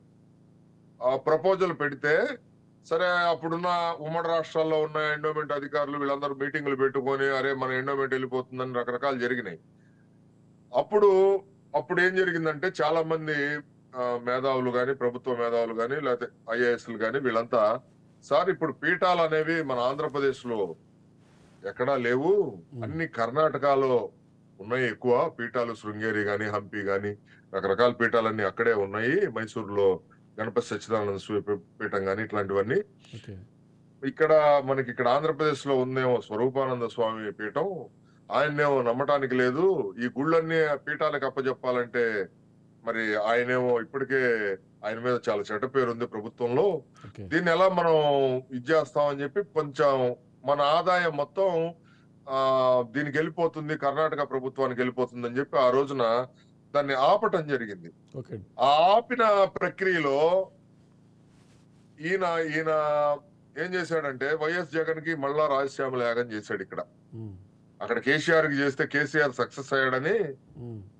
ఆ ప్రపోజల్ పెడితే, సరే అప్పుడున్న ఉమ్మడి రాష్ట్రాల్లో ఉన్న ఎండోమెంట్ అధికారులు వీళ్ళందరూ మీటింగులు పెట్టుకొని అరే మన ఎండోమెంట్ వెళ్ళిపోతుందని రకరకాలు జరిగినాయి. అప్పుడు ఏం జరిగిందంటే, చాలా మంది మేధావులు గాని, ప్రభుత్వ మేధావులు గాని, లేకపోతే ఐఏఎస్లు గాని, వీళ్ళంతా సార్ ఇప్పుడు పీఠాలు అనేవి మన ఆంధ్రప్రదేశ్ లో ఎక్కడా లేవు, అన్ని కర్ణాటకలో ఉన్నాయి ఎక్కువ పీఠాలు. శృంగేరి గాని, హంపి గాని, రకరకాల పీఠాలన్నీ అక్కడే ఉన్నాయి. మైసూరులో గణపతి సచ్చిదానంద పీఠం గాని, ఇట్లాంటివన్నీ. మనకి ఇక్కడ ఆంధ్రప్రదేశ్ లో ఉందేమో స్వరూపానంద స్వామి పీఠం, ఆయన్నేమో నమ్మటానికి లేదు. ఈ గుళ్ళన్నీ పీఠాలకు అప్పచెప్పాలంటే మరి ఆయనేమో ఇప్పటికే ఆయన మీద చాలా చెడ్డ పేరు ఉంది ప్రభుత్వంలో, దీన్ని ఎలా మనం ఇచ్చేస్తామని చెప్పి కొంచెం మన ఆదాయం మొత్తం దీనికి వెళ్ళిపోతుంది, కర్ణాటక ప్రభుత్వానికి వెళ్ళిపోతుంది అని చెప్పి ఆ రోజున దాన్ని ఆపటం జరిగింది. ఆ ఆపిన ప్రక్రియలో ఈయన ఏం చేశాడంటే, వైఎస్ జగన్ కి మళ్ళా రాజశ్యామల యాగం చేశాడు ఇక్కడ. అక్కడ కేసీఆర్ కి చేస్తే కేసీఆర్ సక్సెస్ అయ్యాడని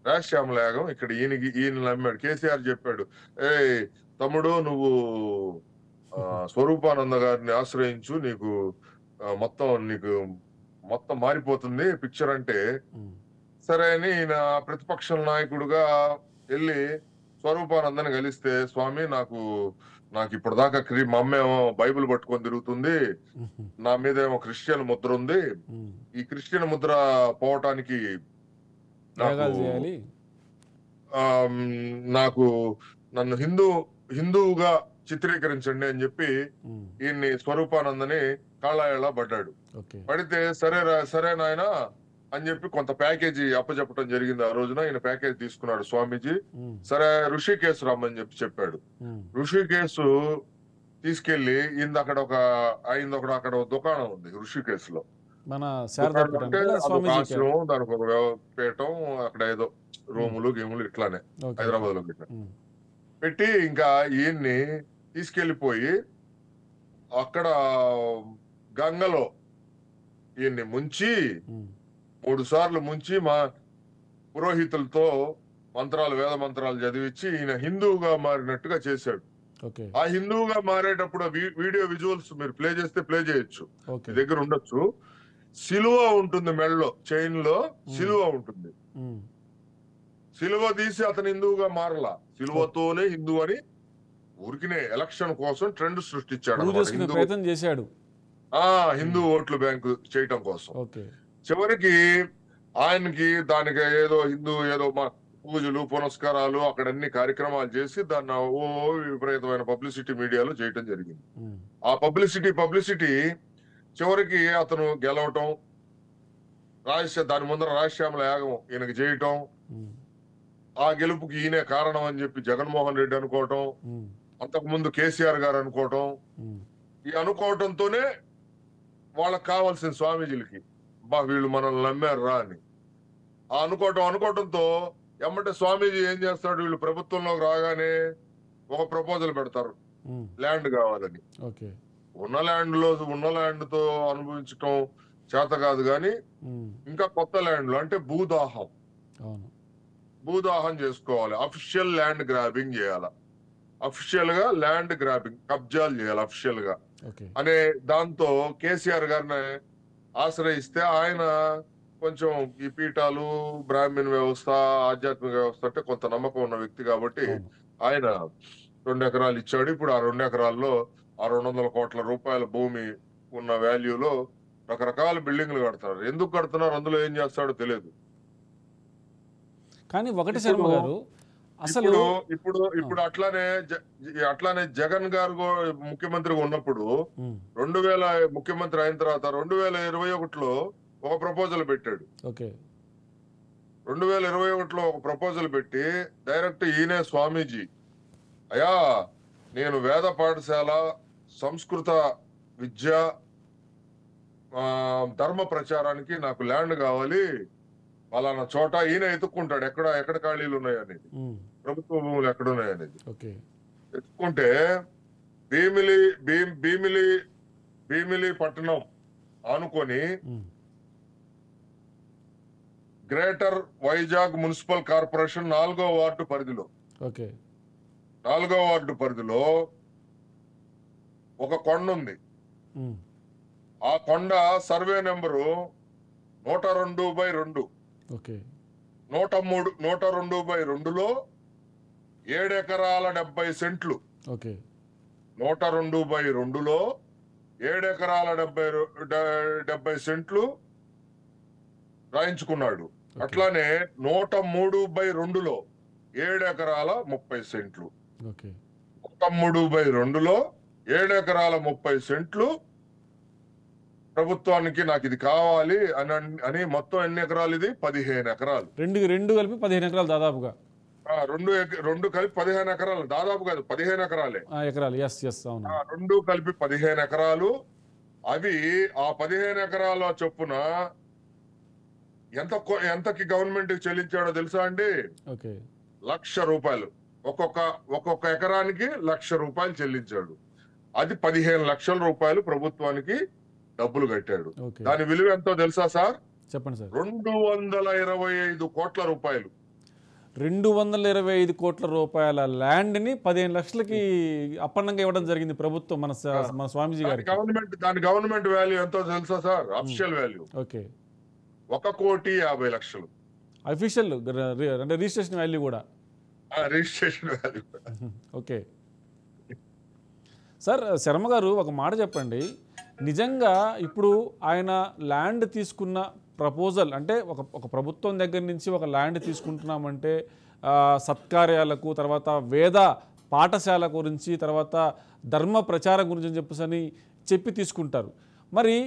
రాజశ్యామల యాగం ఇక్కడ ఈయన నమ్మాడు. కేసీఆర్ చెప్పాడు, తమ్ముడు నువ్వు స్వరూపానంద గారిని ఆశ్రయించు, నీకు మొత్తం మారిపోతుంది పిక్చర్ అంటే. సరే అని ఈయన ప్రతిపక్ష నాయకుడుగా వెళ్ళి స్వరూపానందని కలిస్తే, స్వామి నాకు ఇప్పుడు దాకా మా అమ్మేమో బైబిల్ పట్టుకొని తిరుగుతుంది, నా మీద ఏమో క్రిస్టియన్ ముద్ర ఉంది, ఈ క్రిస్టియన్ ముద్ర పోవటానికి నన్ను హిందువుగా చిత్రీకరించండి అని చెప్పి ఉమ్, ఈయన్ని స్వరూపానందని కాళ్ళాయలా పడ్డాడు. ఓకే. పడితే సరే నాయన అని చెప్పి కొంత ప్యాకేజీ అప్పచెప్పడం జరిగింది. ఆ రోజున ఈయన ప్యాకేజ్ తీసుకున్నాడు స్వామీజీ. ఉమ్, సరే ఋషికేశ్ రమ్మని చెప్పాడు. ఉమ్, ఋషికేశ్ తీసుకెళ్లి అక్కడ ఒక దుకాణం ఉంది ఋషికేశ్ లో. మన శారదా దుకాణం అంటే పీఠానికి లేదా అదొక స్వామీజీకి? ఆశ్రమం, దానికి ఒక పీఠం, అక్కడ ఏదో రూములు గేములు ఇట్లానే ఓకే. హైదరాబాద్ లో ఉమ్, పెట్టి ఇంకా ఈయన్ని తీసుకెళ్లిపోయి అక్కడ గంగలో ఈయన్ని ముంచి ఉమ్, 3 సార్లు ముంచి మా పురోహితులతో వేద మంత్రాలు చదివించి ఈయన హిందువుగా మారినట్టుగా చేశాడు. ఓకే. ఆ హిందువుగా మారేటప్పుడు వీడియో విజువల్స్ మీరు ప్లే చేస్తే ప్లే చేయొచ్చు, ఓకే. మీ దగ్గర ఉండొచ్చు. సిలువ ఉంటుంది మెడలో, చైన్ లో సిలువ ఉంటుంది. ఉమ్, సిలువ తీసి అతను హిందువుగా మారలా, సిలువతోనే హిందూ అని ఊరికినే ఎలక్షన్ కోసం ట్రెండ్ సృష్టించాడు ప్రూవ్ అన్నమాట. చేసుకునే ప్రయత్నం చేశాడు. హిందూ ఓట్లు బ్యాంకు చేయటం కోసం. ఓకే. చివరికి ఆయనకి దానికి ఏదో పూజలు పునస్కారాలు అక్కడ అన్ని కార్యక్రమాలు చేసి దాన్ని విపరీతమైన పబ్లిసిటీ మీడియాలో చేయటం జరిగింది. ఉమ్, ఆ పబ్లిసిటీ చివరికి అతను గెలవటం, దాని ముందర రాజశ్యామల యాగం ఈయనకి చేయటం, ఉమ్, ఆ గెలుపుకి ఈయనే కారణం అని చెప్పి జగన్మోహన్ రెడ్డి అనుకోవటం, ఉమ్, అంతకు ముందు కేసీఆర్ గారు అనుకోవటం. ఉమ్, ఈ అనుకోవటంతోనే వాళ్ళకి కావాల్సిన స్వామీజీలకి వీళ్ళు మనల్ని నమ్మారు రా అని ఆ అనుకోవటంతో ఎమ్మటే స్వామీజీ ఏం చేస్తాడు, వీళ్ళు ప్రభుత్వంలోకి రాగానే ఒక ప్రపోజల్ పెడతారు, ఉమ్, ల్యాండ్ కావాలని. ఓకే. ఉన్న ల్యాండ్ తో అనుభవించటం చేత కాదు కానీ ఉమ్, ఇంకా కొత్త ల్యాండ్లు అంటే అవును. భూదాహం చేసుకోవాలి, అఫీషియల్ ల్యాండ్ గ్రాబింగ్ చేయాలి, అఫీషియల్ గా ల్యాండ్ గ్రాబింగ్ కబ్జాలు చేయాలి అఫీషియల్ గా ఓకే. అనే దాంతో కేసీఆర్ గారిని ఆశ్రయిస్తే ఆయన కొంచెం ఈ పీఠాలు, బ్రాహ్మణ వ్యవస్థ, ఆధ్యాత్మిక వ్యవస్థ అంటే కొంత నమ్మకం ఉన్న వ్యక్తి కాబట్టి అవును. ఆయన 2 ఎకరాలు ఇచ్చాడు. ఇప్పుడు ఆ 2 ఎకరాల్లో ఆ 200 కోట్ల రూపాయల భూమి ఉన్న వాల్యూలో రకరకాల బిల్డింగ్లు కడతారు. ఎందుకు కడుతున్నారు, అందులో ఏం చేస్తాడో తెలియదు. కానీ ఒకటి శర్మ గారు అసలు ఇప్పుడు అట్లానే జగన్ గారు ముఖ్యమంత్రిగా ఉన్నప్పుడు ఉమ్, 2000 ముఖ్యమంత్రి అయిన తర్వాత 2021లో ఒక ప్రపోజల్ పెట్టాడు. ఓకే. 2021లో ఒక ప్రపోజల్ పెట్టి డైరెక్ట్ ఈయనే స్వామీజీ, అయ్యా నేను వేద పాఠశాల, సంస్కృత విద్య, ధర్మ ప్రచారానికి నాకు ల్యాండ్ కావాలి, పలానా చోట ఈయన ఎత్తుక్కుంటాడు ఎక్కడ ఖాళీలు ఉన్నాయనేది, ఉమ్, ప్రభుత్వ భూములు ఎక్కడున్నాయనేది. ఓకే. ఎత్తుకుంటే భీమిలి పట్టణం ఆనుకొని ఉమ్, గ్రేటర్ వైజాగ్ మున్సిపల్ కార్పొరేషన్ 4వ వార్డు పరిధిలో ఓకే. 4వ వార్డు పరిధిలో ఒక కొండ ఉంది. ఉమ్, ఆ కొండ సర్వే నెంబరు 102/2, ఓకే. 102/2లో 7 ఎకరాల 70 సెంట్లు, ఓకే. 102/2లో 7 ఎకరాల 70 సెంట్లు రాయించుకున్నాడు. అట్లానే 103/2లో 7 ఎకరాల 30 సెంట్లు, ఓకే. 103/2లో 7 ఎకరాల 30 సెంట్లు ప్రభుత్వానికి నాకు ఇది కావాలి అని మొత్తం ఎన్ని ఎకరాలు, ఇది 15 ఎకరాలు. రెండు కలిపి 15 ఎకరాలు దాదాపుగా. రెండు కలిపి 15 ఎకరాలు, దాదాపు కాదు 15 ఎకరాలే ఎకరాలు. ఎస్ అవును. 2 కలిపి 15 ఎకరాలు. అవి ఆ 15 ఎకరాల చొప్పున ఎంతకి గవర్నమెంట్ చెల్లించాడో తెలుసా అండి? ఓకే. 1,00,000 రూపాయలు. ఒక్కొక్క ఎకరానికి 1,00,000 రూపాయలు చెల్లించాడు. అది 15 లక్షల రూపాయలు ప్రభుత్వానికి డబ్బులు కట్టాడు. దాని విలువ ఎంతో తెలుసా సార్? చెప్పండి సార్. 225 కోట్ల రూపాయలు. 225 కోట్ల రూపాయల ల్యాండ్ ని 15 లక్షలకి అప్పన్నంగా ఇవ్వడం జరిగింది ప్రభుత్వం మన స్వామీజీ గారికి. దాని గవర్నమెంట్ వాల్యూ ఎంతో తెలుసా sir? Official value okay 1,50,00,000. Official అంటే రిజిస్ట్రేషన్ వాల్యూ కూడా. Registration value. Okay sir, Sharma గారు ఒక మాట చెప్పండి. నిజంగా ఇప్పుడు ఆయన ల్యాండ్ తీసుకున్న ప్రపోజల్ అంటే ఒక ప్రభుత్వం దగ్గర నుంచి ఒక ల్యాండ్ తీసుకుంటున్నామంటే సత్కార్యాలకు, తర్వాత వేద పాఠశాల గురించి, తర్వాత ధర్మ ప్రచారం గురించి అని చెప్పేసి చెప్పి తీసుకుంటారు. మరి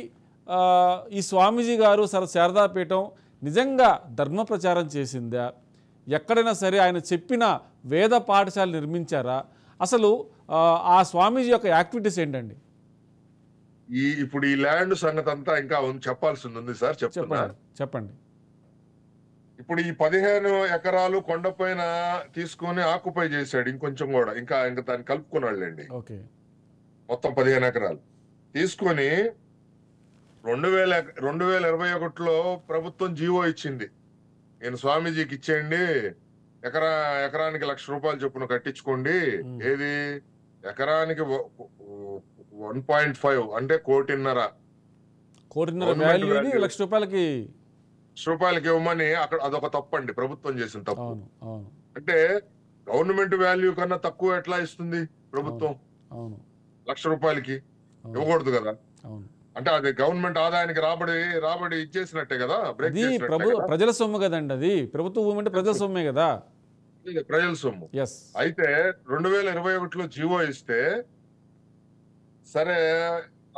ఈ స్వామీజీ గారు శారదాపీఠం నిజంగా ధర్మ ప్రచారం చేసిందా? ఎక్కడైనా సరే ఆయన చెప్పిన వేద పాఠశాల నిర్మించారా? అసలు ఆ స్వామీజీ యొక్క యాక్టివిటీస్ ఏంటండి? ఇప్పుడు ఈ ల్యాండ్ సంగతి అంతా ఇంకా చెప్పాల్సింది ఉంది సార్, చెప్తున్నా. చెప్పండి. ఇప్పుడు ఈ 15 ఎకరాలు కొండపైన తీసుకొని ఆక్యుపై చేశాడు, ఇంకొంచెం కూడా ఇంకా దాన్ని కలుపుకున్నాడులేండి. ఓకే. మొత్తం 15 ఎకరాలు తీసుకొని 2021లో ప్రభుత్వం జీవో ఇచ్చింది, నేను స్వామీజీకి ఇచ్చేయండి, ఎకరానికి ₹1,00,000 చొప్పున కట్టించుకోండి. ఏది ఎకరానికి 1.5 అంటే ₹1.5 వాల్యూ ₹1,00,000కి ఇవ్వమని అక్కడ అదొక తప్పండి, ప్రభుత్వం చేసిన తప్పు. అవును, అవును. అంటే గవర్నమెంట్ వాల్యూ కన్నా తక్కువ ఎట్లా ఇస్తుంది ప్రభుత్వం? అవును, ₹1,00,000కి ఇవ్వకూడదు కదా. అవును. అంటే అది గవర్నమెంట్ ఆదాయానికి రాబడి ఇచ్చేసినట్టే కదా, బ్రేక్ చేసినట్టే కదా. ప్రజల సొమ్ము కదండి, అది ప్రభుత్వ భూమి అంటే ప్రజల సొమ్మే కదా, ప్రజల సొమ్ము. అయితే 2021లో జీవో ఇస్తే సరే,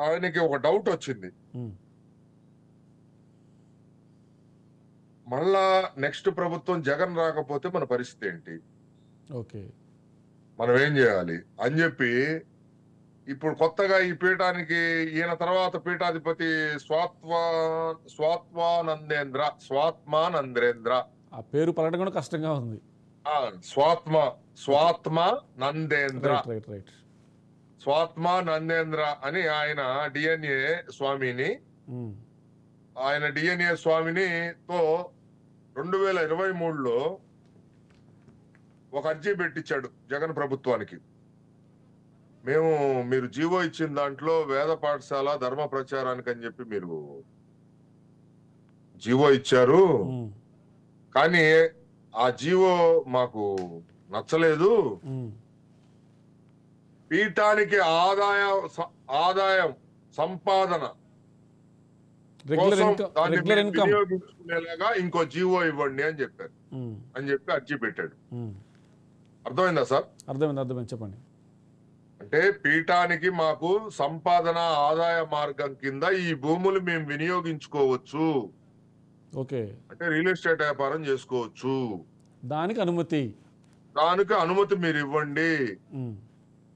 ఆయనకి ఒక డౌట్ వచ్చింది. మళ్ళా నెక్స్ట్ ప్రభుత్వం జగన్ రాకపోతే మన పరిస్థితి ఏంటి, ఓకే, మనం ఏం చేయాలి అని చెప్పి ఇప్పుడు కొత్తగా ఈ పీఠానికి ఈయన తర్వాత పీఠాధిపతి స్వాత్మానందేంద్ర, ఆ పేరు పలకడం కూడా కష్టంగా ఉంది. స్వాత్మానందేంద్ర అని ఆయన డిఎన్ఏ స్వామినితో 2023లో ఒక అర్జీ పెట్టించాడు జగన్ ప్రభుత్వానికి. మీరు జీవో ఇచ్చిన దాంట్లో వేద పాఠశాల ధర్మ ప్రచారానికి అని చెప్పి మీరు జీవో ఇచ్చారు, కానీ ఆ జీవో మాకు నచ్చలేదు. పీఠానికి ఆదాయం సంపాదన వినియోగించుకునేలాగా ఇంకో జీవో ఇవ్వండి అని చెప్పారు, అని చెప్పి అర్జీ పెట్టాడు. అర్థమైందా సార్? అర్థమైంది, చెప్పండి. అంటే పీఠానికి మాకు సంపాదన ఆదాయ మార్గం కింద ఈ భూములు మేము వినియోగించుకోవచ్చు, ఓకే, అంటే రియల్ ఎస్టేట్ వ్యాపారం చేసుకోవచ్చు, దానికి అనుమతి మీరు ఇవ్వండి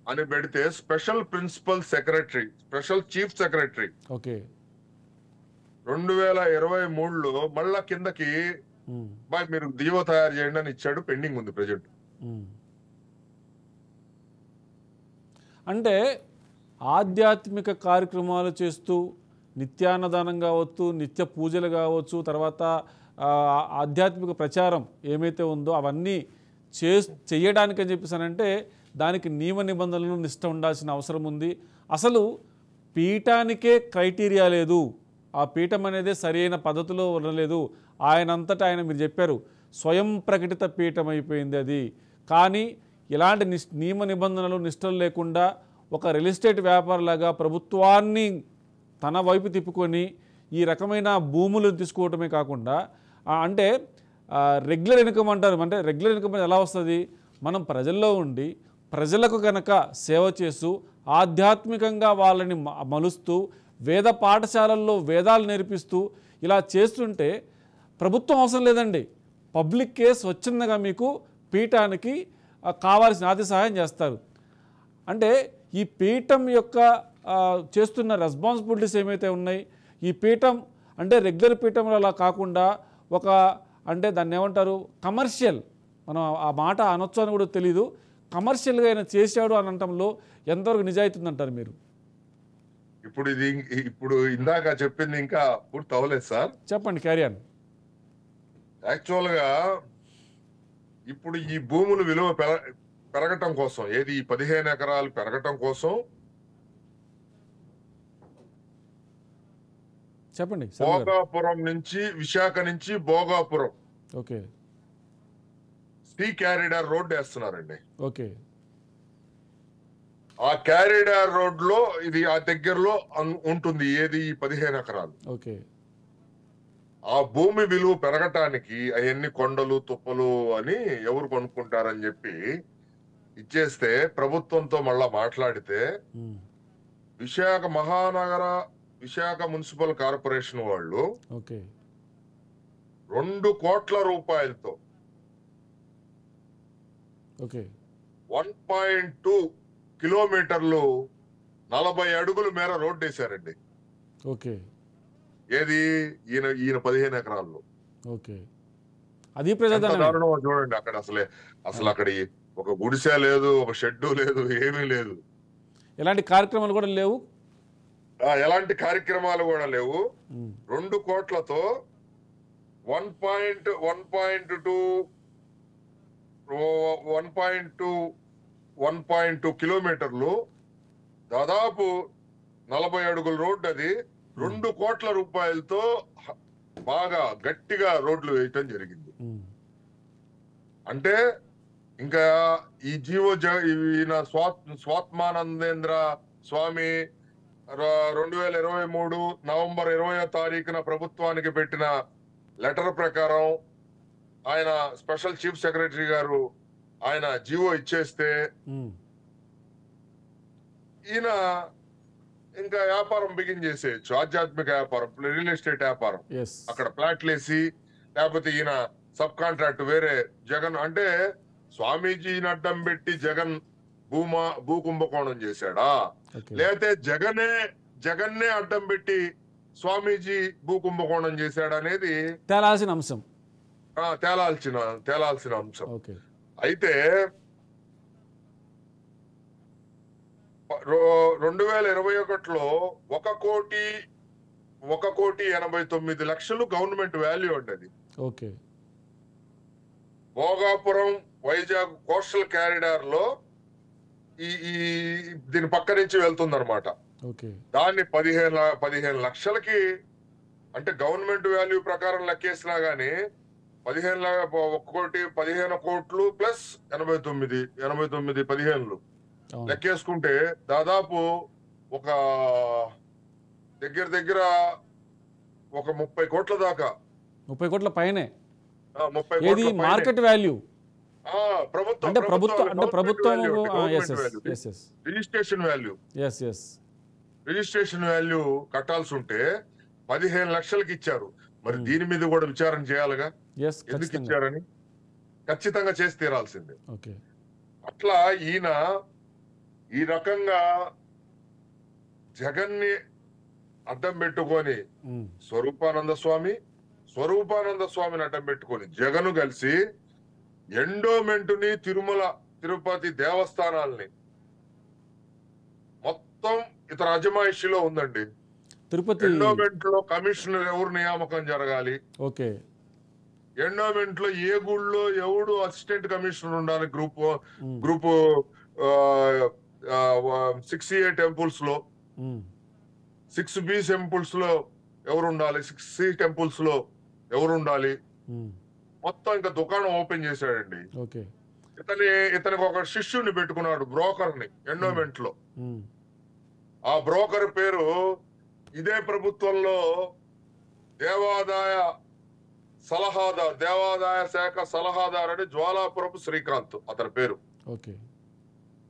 అని పెడితే స్పెషల్ చీఫ్ సెక్రటరీ ఓకే 2023లో మళ్ళా కిందకి మీరు జీవో తయారు చేయండి అని ఇచ్చాడు, పెండింగ్ ఉంది ప్రజెంట్. అంటే ఆధ్యాత్మిక కార్యక్రమాలు చేస్తూ నిత్యాన్నదానం కావచ్చు, నిత్య పూజలు కావచ్చు, తర్వాత ఆధ్యాత్మిక ప్రచారం ఏమైతే ఉందో అవన్నీ చెయ్యడానికని చెప్పేసానంటే దానికి నియమ నిబంధనలు నిష్ట ఉండాల్సిన అవసరం ఉంది. అసలు పీఠానికే క్రైటీరియా లేదు, ఆ పీఠం అనేది సరైన పద్ధతిలో ఉండలేదు. ఆయనంతటా ఆయన, మీరు చెప్పారు, స్వయం ప్రకటిత పీఠం అయిపోయింది అది. కానీ ఇలాంటి నియమ నిబంధనలు నిష్టలు లేకుండా ఒక రియల్ ఎస్టేట్ వ్యాపారలాగా ప్రభుత్వాన్ని తన వైపు తిప్పుకొని ఈ రకమైన భూములు తీసుకోవటమే కాకుండా, అంటే రెగ్యులర్ ఇన్కమ్ అంటారు. అంటే రెగ్యులర్ ఇన్కమ్ ఎలా వస్తుంది? మనం ప్రజల్లో ఉండి ప్రజలకు కనుక సేవ చేస్తూ ఆధ్యాత్మికంగా వాళ్ళని మలుస్తూ వేద పాఠశాలల్లో వేదాలు నేర్పిస్తూ ఇలా చేస్తుంటే ప్రభుత్వం అవసరం లేదండి, పబ్లిక్కే స్వచ్ఛందంగా మీకు పీఠానికి కావాల్సిన ఆర్థిక సహాయం చేస్తారు. అంటే ఈ పీఠం యొక్క చేస్తున్న రెస్పాన్సిబిలిటీస్ ఏమైతే ఉన్నాయి, ఈ పీఠం అంటే రెగ్యులర్ పీఠంలో అలా కాకుండా ఒక, అంటే దాన్ని ఏమంటారు, కమర్షియల్, మనం ఆ మాట అనొచ్చు అని కూడా తెలీదు, కమర్షియల్గా ఆయన చేశాడు అని అనటంలో ఎంతవరకు నిజాయితీ ఉందంటారు మీరు? ఇప్పుడు ఇందాక చెప్పింది ఇంకా పూర్తి అవ్వలేదు సార్, చెప్పండి, క్యారీ ఆన్. యాక్చువల్గా ఇప్పుడు ఈ భూముల విలువ పెరగటం కోసం, ఏది ఈ 15 ఎకరాలు పెరగటం కోసం చెప్పండి, భోగాపురం నుంచి, విశాఖ నుంచి Bhogapuram, okay, sea corridor road వేస్తున్నారండి. ఓకే, ఆ క్యారిడార్ రోడ్ లో ఇది ఆ దగ్గరలో ఉంటుంది, ఏది 15 ఎకరాలు. ఓకే, ఆ భూమి విలువ పెరగటానికి అవన్నీ కొండలు తుప్పలు అని ఎవరు కొనుక్కుంటారని చెప్పి ఇచ్చేస్తే ప్రభుత్వంతో మళ్ళా మాట్లాడితే ఉమ్, విశాఖ మున్సిపల్ కార్పొరేషన్ వాళ్ళు ఓకే 2 కోట్ల రూపాయలతో ఓకే 1.2 కిలోమీటర్లు 40 అడుగుల మేర రోడ్డు వేశారండి. ఓకే ఏది ఈయన 15 ఎకరాల్లో. ఓకే అది ఎంత ప్రజాధనం. దారుణమో చూడండి. అక్కడ అసలు అక్కడ ఒక గుడిసె లేదు, ఒక షెడ్డు లేదు, ఏమీ లేదు. ఎలాంటి కార్యక్రమాలు కూడా లేవు. ఎలాంటి కార్యక్రమాలు కూడా లేవు. ఉమ్, 2 కోట్లతో 1.2 కిలోమీటర్లు, దాదాపు 40 అడుగుల రోడ్డు. అది 2 కోట్ల రూపాయలతో బాగా గట్టిగా రోడ్లు వేయటం జరిగింది. ఉమ్, అంటే ఇంకా ఈ ఈయన స్వాత్మానందేంద్ర స్వామి 2023 నవంబర్ 20వ తారీఖున ప్రభుత్వానికి పెట్టిన లెటర్ ప్రకారం ఆయన స్పెషల్ చీఫ్ సెక్రటరీ గారు ఆయన జీవో ఇచ్చేస్తే ఉమ్, ఈయన ఇంకా వ్యాపారం బిగిన్ చేసేయచ్చు. ఆధ్యాత్మిక వ్యాపారం, రియల్ ఎస్టేట్ వ్యాపారం. yes, అక్కడ ప్లాట్లు వేసి, లేకపోతే ఈయన సబ్ కాంట్రాక్ట్ వేరే జగన్ అంటే స్వామీజీని అడ్డం పెట్టి జగన్ భూ కుంభకోణం చేశాడా, ఓకే లేకపోతే జగన్నే అడ్డం పెట్టి స్వామీజీ భూ కుంభకోణం చేశాడా అనేది తేలాల్సిన అంశం. తేలాల్సిన అంశం. ఓకే అయితే 2021లో 1,89,00,000 గవర్నమెంట్ వాల్యూ అండి అది. Okay Bhogapuram Vizag coastal corridor లో ఈ దీని పక్క నుంచి వెళ్తుంది అనమాట. ఓకే దాన్ని 15 లక్షలకి, అంటే గవర్నమెంట్ వాల్యూ ప్రకారం లెక్కేసినా గానీ 15 కోట్లు ప్లస్ 89 15 అవును. లెక్కేసుకుంటే దాదాపు ఒక దగ్గర ఒక 30 కోట్ల దాకా, 30 కోట్ల పైనే. 30 ఏది కోట్ల పైనే. మార్కెట్ వాల్యూ ప్రభుత్వం అంటే ప్రభుత్వం రిజిస్ట్రేషన్ వాల్యూ కట్టాల్సి ఉంటే 15 లక్షలకి ఇచ్చారు. మరి దీని మీద కూడా విచారణ చేయాలిగా, ఎందుకు ఇచ్చారని ఖచ్చితంగా చేసి తీరాల్సిందే. ఓకే అట్లా ఈయన ఈ రకంగా జగన్ని అడ్డం పెట్టుకొని స్వరూపానంద స్వామిని అడ్డం పెట్టుకొని జగన్ కలిసి ఎండోమెంటుని తిరుమల తిరుపతి దేవస్థానాల్ని మొత్తం ఇతర అజమాయిషిలో ఉందండి. తిరుపతి ఎండోమెంట్ లో కమిషనర్ ఎవరు నియామకం జరగాలి, ఓకే ఎండోమెంట్ లో ఏ గుళ్ళో ఎవడు అసిస్టెంట్ కమిషనర్ ఉండాలి, గ్రూప్ 6A టెంపుల్స్ లో, 6B టెంపుల్స్ లో ఎవరు ఉండాలి, 6C టెంపుల్స్ లో ఎవరు ఉండాలి, మొత్తం ఇంకా దుకాణం ఓపెన్ చేశాడండి. ఓకే ఇతనికి ఒక శిష్యుని పెట్టుకున్నాడు, బ్రోకర్ ని ఎండోమెంట్ లో. ఆ బ్రోకర్ పేరు ఇదే ప్రభుత్వంలో దేవాదాయ శాఖ సలహాదారు అని జ్వాలాపురపు శ్రీకాంత్ అతని పేరు. ఓకే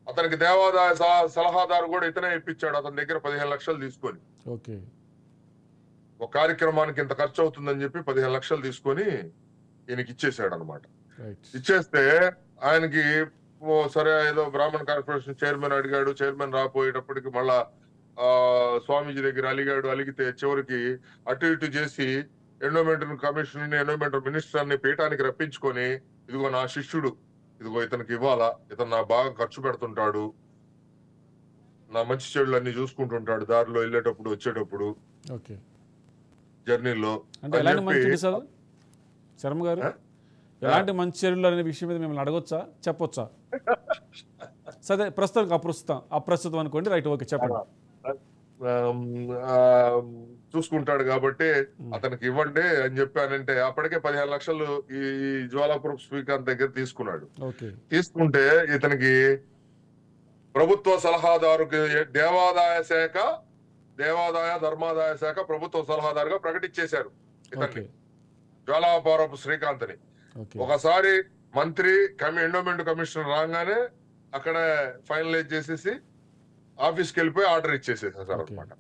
అతనికి దేవాదాయ సలహాదారు కూడా ఇతనే ఇప్పించాడు, అతని దగ్గర 15 లక్షలు తీసుకొని. ఓకే ఒక కార్యక్రమానికి ఇంత ఖర్చు అవుతుందని చెప్పి 15 లక్షలు తీసుకొని ఈయనకి ఇచ్చేసాడు అనమాట. రైట్ ఇచ్చేస్తే ఆయనకి సరే ఏదో బ్రాహ్మణ్ కార్పొరేషన్ చైర్మన్ అడిగాడు, చైర్మన్ రాపోయేటప్పటికి మళ్ళా స్వామీజీ దగ్గర అలిగితే చివరికి అటు ఇటు చేసి ఎండోమెంట్ కమిషన్ ఎండోమెంట్ మినిస్టర్ ని పీఠానికి రప్పించుకొని, ఇదిగో నా శిష్యుడు, ఇదిగో ఇతనికి ఇవ్వాలా, ఇతను నా బాగా ఖర్చు పెడుతుంటాడు, నా మంచి చెడులు అన్ని చూసుకుంటుంటాడు దారిలో వెళ్ళేటప్పుడు వచ్చేటప్పుడు ఓకే జర్నీలో అంటే ఎలాంటి మంచి సార్ శర్మ గారు, ఎలాంటి మంచి చర్యలు అనే విషయం మీద మిమ్మల్ని అడగొచ్చా, చెప్పొచ్చా? సరే ప్రస్తుతం అప్రస్తుతం అనుకోండి. రైట్ ఓకే చెప్పండి. చూసుకుంటాడు కాబట్టి అతనికి ఇవ్వండి అని చెప్పానంటే అప్పటికే 15 లక్షలు ఈ జ్వాలాపురం శ్రీకాంత్ దగ్గర తీసుకున్నాడు. తీసుకుంటే ఇతనికి ప్రభుత్వ సలహాదారుకి ధర్మాదాయ శాఖ ప్రభుత్వ సలహాదారుగా ప్రకటించేశారు ఇతన్ని, జ్వాలాపురపు శ్రీకాంత్ ని. ఒకసారి మంత్రి ఎండోమెంట్ కమిషనర్ రాగానే అక్కడ ఫైనలైజ్ చేసేసి ఆఫీస్కి వెళ్ళిపోయి ఆర్డర్ ఇచ్చేసేసారు అనమాట.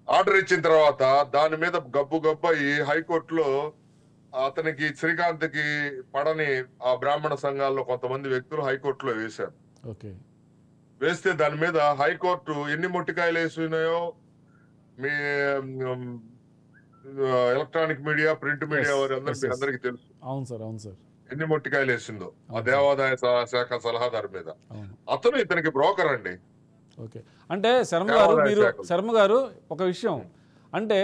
ఆర్డర్ ఇచ్చిన తర్వాత దాని మీద గబ్బు అయ్యి హైకోర్టులో అతనికి శ్రీకాంత్కి పడని ఆ బ్రాహ్మణ సంఘాల్లో కొంతమంది వ్యక్తులు హైకోర్టులో వేశారు. వేస్తే దాని మీద హైకోర్టు ఎన్ని మొట్టికాయలు వేసినాయో మీ ఎలక్ట్రానిక్ మీడియా, ప్రింట్ మీడియా వారి అందరికి తెలుసు. అవును సార్, అవును సార్. ఎన్ని మొట్టికాయలు వేసిందో ఆ దేవాదాయ శాఖ సలహాదారు మీద. అతను ఇతనికి బ్రోకర్ అండి. ఓకే, అంటే శర్మ గారు ఒక విషయం అంటే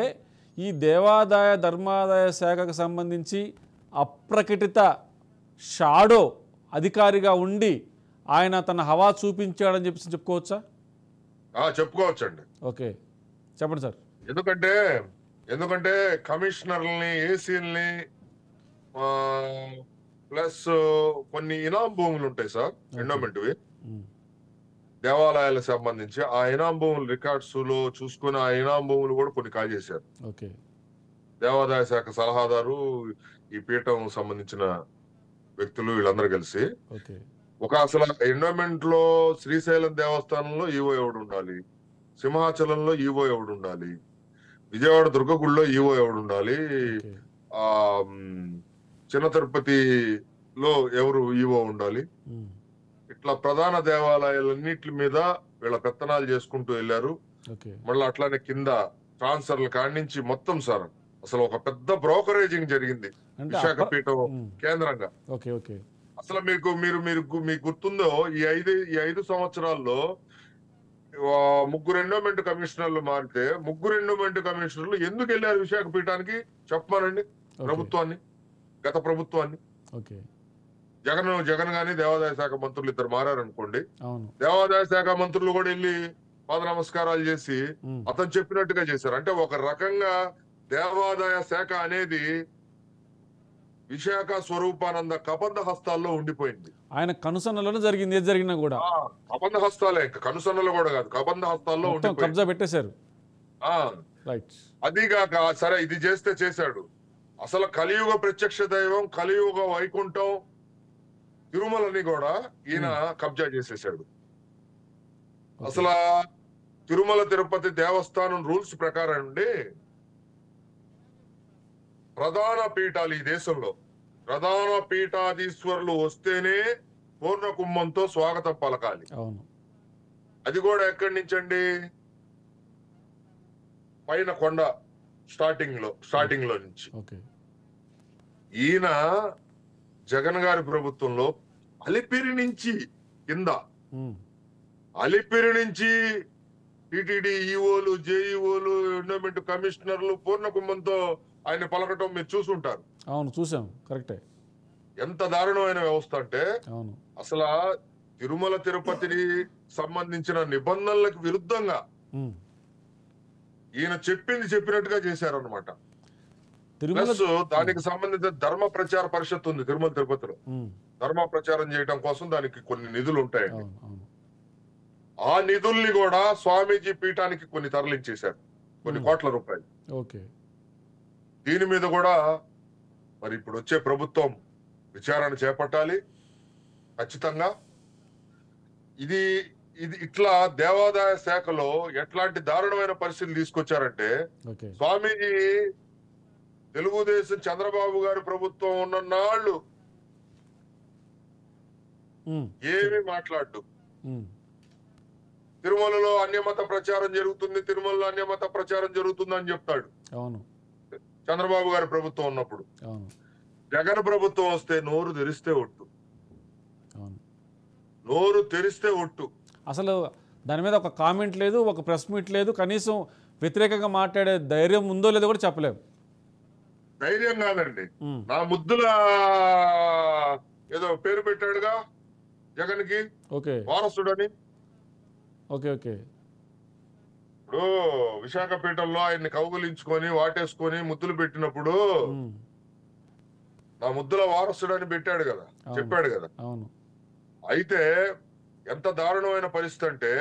ఈ దేవాదాయ ధర్మాదాయ శాఖకు సంబంధించి అప్రకటిత షాడో అధికారిగా ఉండి ఆయన తన హవా చూపించాడని చెప్పి చెప్పుకోవచ్చా? చెప్పుకోవచ్చండి. ఓకే, చెప్పండి సార్. ఎందుకంటే కమిషనర్లని, ఏసీలని ప్లస్ కొన్ని ఇనాం భూములు ఉంటాయి సార్, ఎండోమెంట్వి దేవాలయాలకు సంబంధించి. ఆ ఇనాం భూములు రికార్డ్స్ లో చూసుకుని ఆ ఇనాం భూములు కూడా కొన్ని కాజేశారు. దేవాదాయ శాఖ సలహాదారు, ఈ పీఠం సంబంధించిన వ్యక్తులు వీళ్ళందరూ కలిసి అసలు ఎండోమెంట్ లో శ్రీశైలం దేవస్థానంలో ఈవో ఎవడు ఉండాలి, సింహాచలంలో ఈవో ఎవడు ఉండాలి, విజయవాడ దుర్గగుడిలో ఈవో ఎవడు ఉండాలి, ఆ చిన్న తిరుపతిలో ఎవరు ఈవో ఉండాలి, ఇట్లా ప్రధాన దేవాలయాలన్నిటి మీద వీళ్ళ పెత్తనాలు చేసుకుంటూ వెళ్ళారు. మళ్ళీ అట్లానే కింద ట్రాన్స్ఫర్ల కాడ్నుంచి మొత్తం సార్ అసలు ఒక పెద్ద బ్రోకరేజింగ్ జరిగింది విశాఖపీఠం కేంద్రంగా. అసలు మీకు గుర్తుందో ఈ 5 సంవత్సరాల్లో 3 ఎండోమెంట్ కమిషనర్లు మారితే 3 ఎండోమెంట్ కమిషనర్లు ఎందుకు వెళ్ళారు విశాఖపీఠానికి చెప్పమానండి ప్రభుత్వాన్ని, గత ప్రభుత్వాన్ని. జగన్ గాని దేవాదాయ శాఖ మంత్రులు ఇద్దరు మారారనుకోండి, దేవాదాయ శాఖ మంత్రులు కూడా వెళ్ళి పాద నమస్కారాలు చేసి అతను చెప్పినట్టుగా చేశారు. అంటే ఒక రకంగా దేవాదాయ శాఖ అనేది విశాఖ స్వరూపానంద కబంధ హస్తాల్లో ఉండిపోయింది. ఆయన కనుసన్నలోనే జరిగింది, ఏది జరిగినా కూడా కబంధ హస్తాలే, ఇంకా కనుసన్నలు కూడా కాదు, కబంధ హస్తాల్లో కబ్జా పెట్టేశారు. అదిగాక సరే ఇది చేస్తే చేశాడు, అసలు కలియుగ ప్రత్యక్ష దైవం, కలియుగ వైకుంఠం తిరుమలని కూడా ఈయన కబ్జా చేసేసాడు. అసలు తిరుమల తిరుపతి దేవస్థానం రూల్స్ ప్రకారం అండి ప్రధాన పీఠాలు ఈ దేశంలో ప్రధాన పీఠాధీశ్వరులు వస్తేనే పూర్ణ కుంభంతో స్వాగతం పలకాలి. అది కూడా ఎక్కడి నుంచండి, పైన కొండ స్టార్టింగ్ లో నుంచి. ఈయన జగన్ గారి ప్రభుత్వంలో అలిపిరి నుంచి కింద, అలిపిరి నుంచి టిటిడి ఈఓలు, జేఈఓలు, ఎండోమెంట్ కమిషనర్లు పూర్ణ కుంభంతో ఆయన పలకటం మీరు చూసుంటారు. అవును, చూసాం. కరెక్టే. ఎంత దారుణమైన వ్యవస్థ అంటే అసలు తిరుమల తిరుపతిని సంబంధించిన నిబంధనలకు విరుద్ధంగా ఈయన చెప్పినట్టుగా చేశారనమాట. దానికి సంబంధించిన ధర్మ ప్రచార పరిషత్ ఉంది తిరుమల తిరుపతిలో. ధర్మ ప్రచారం చేయడం కోసం దానికి కొన్ని నిధులు ఉంటాయండి. ఆ నిధుల్ని కూడా స్వామీజీ పీఠానికి కొన్ని తరలించేశారు, కొన్ని కోట్ల రూపాయలు. దీని మీద కూడా మరి ఇప్పుడు వచ్చే ప్రభుత్వం విచారణ చేపట్టాలి ఖచ్చితంగా. ఇది ఇట్లా దేవాదాయ శాఖలో ఎట్లాంటి దారుణమైన పరిస్థితులు తీసుకొచ్చారంటే, స్వామీజీ తెలుగుదేశం చంద్రబాబు గారి ప్రభుత్వం ఉన్న నాళ్ళు ఏమి మాట్లాడు, తిరుమలలో అన్యమత ప్రచారం జరుగుతుంది, తిరుమలలో అన్యమత ప్రచారం జరుగుతుంది అని చెప్తాడు చంద్రబాబు గారి ప్రభుత్వం ఉన్నప్పుడు. జగన్ ప్రభుత్వం వస్తే నోరు తెరిస్తే ఒట్టు, నోరు తెరిస్తే ఒట్టు. అసలు దాని మీద ఒక కామెంట్ లేదు, ఒక ప్రెస్ మీట్ లేదు, కనీసం వ్యతిరేకంగా మాట్లాడే ధైర్యం ఉందో లేదో కూడా చెప్పలేము. ధైర్యం కాదండి, నా ముద్దుల ఏదో పేరు పెట్టాడుగా జగన్ కి వారసుడని. ఇప్పుడు విశాఖపీఠంలో ఆయన్ని కౌగులించుకొని వాటేసుకొని ముద్దులు పెట్టినప్పుడు నా ముద్దుల వారసుడని పెట్టాడు కదా, చెప్పాడు కదా. అయితే ఎంత దారుణమైన పరిస్థితి అంటే,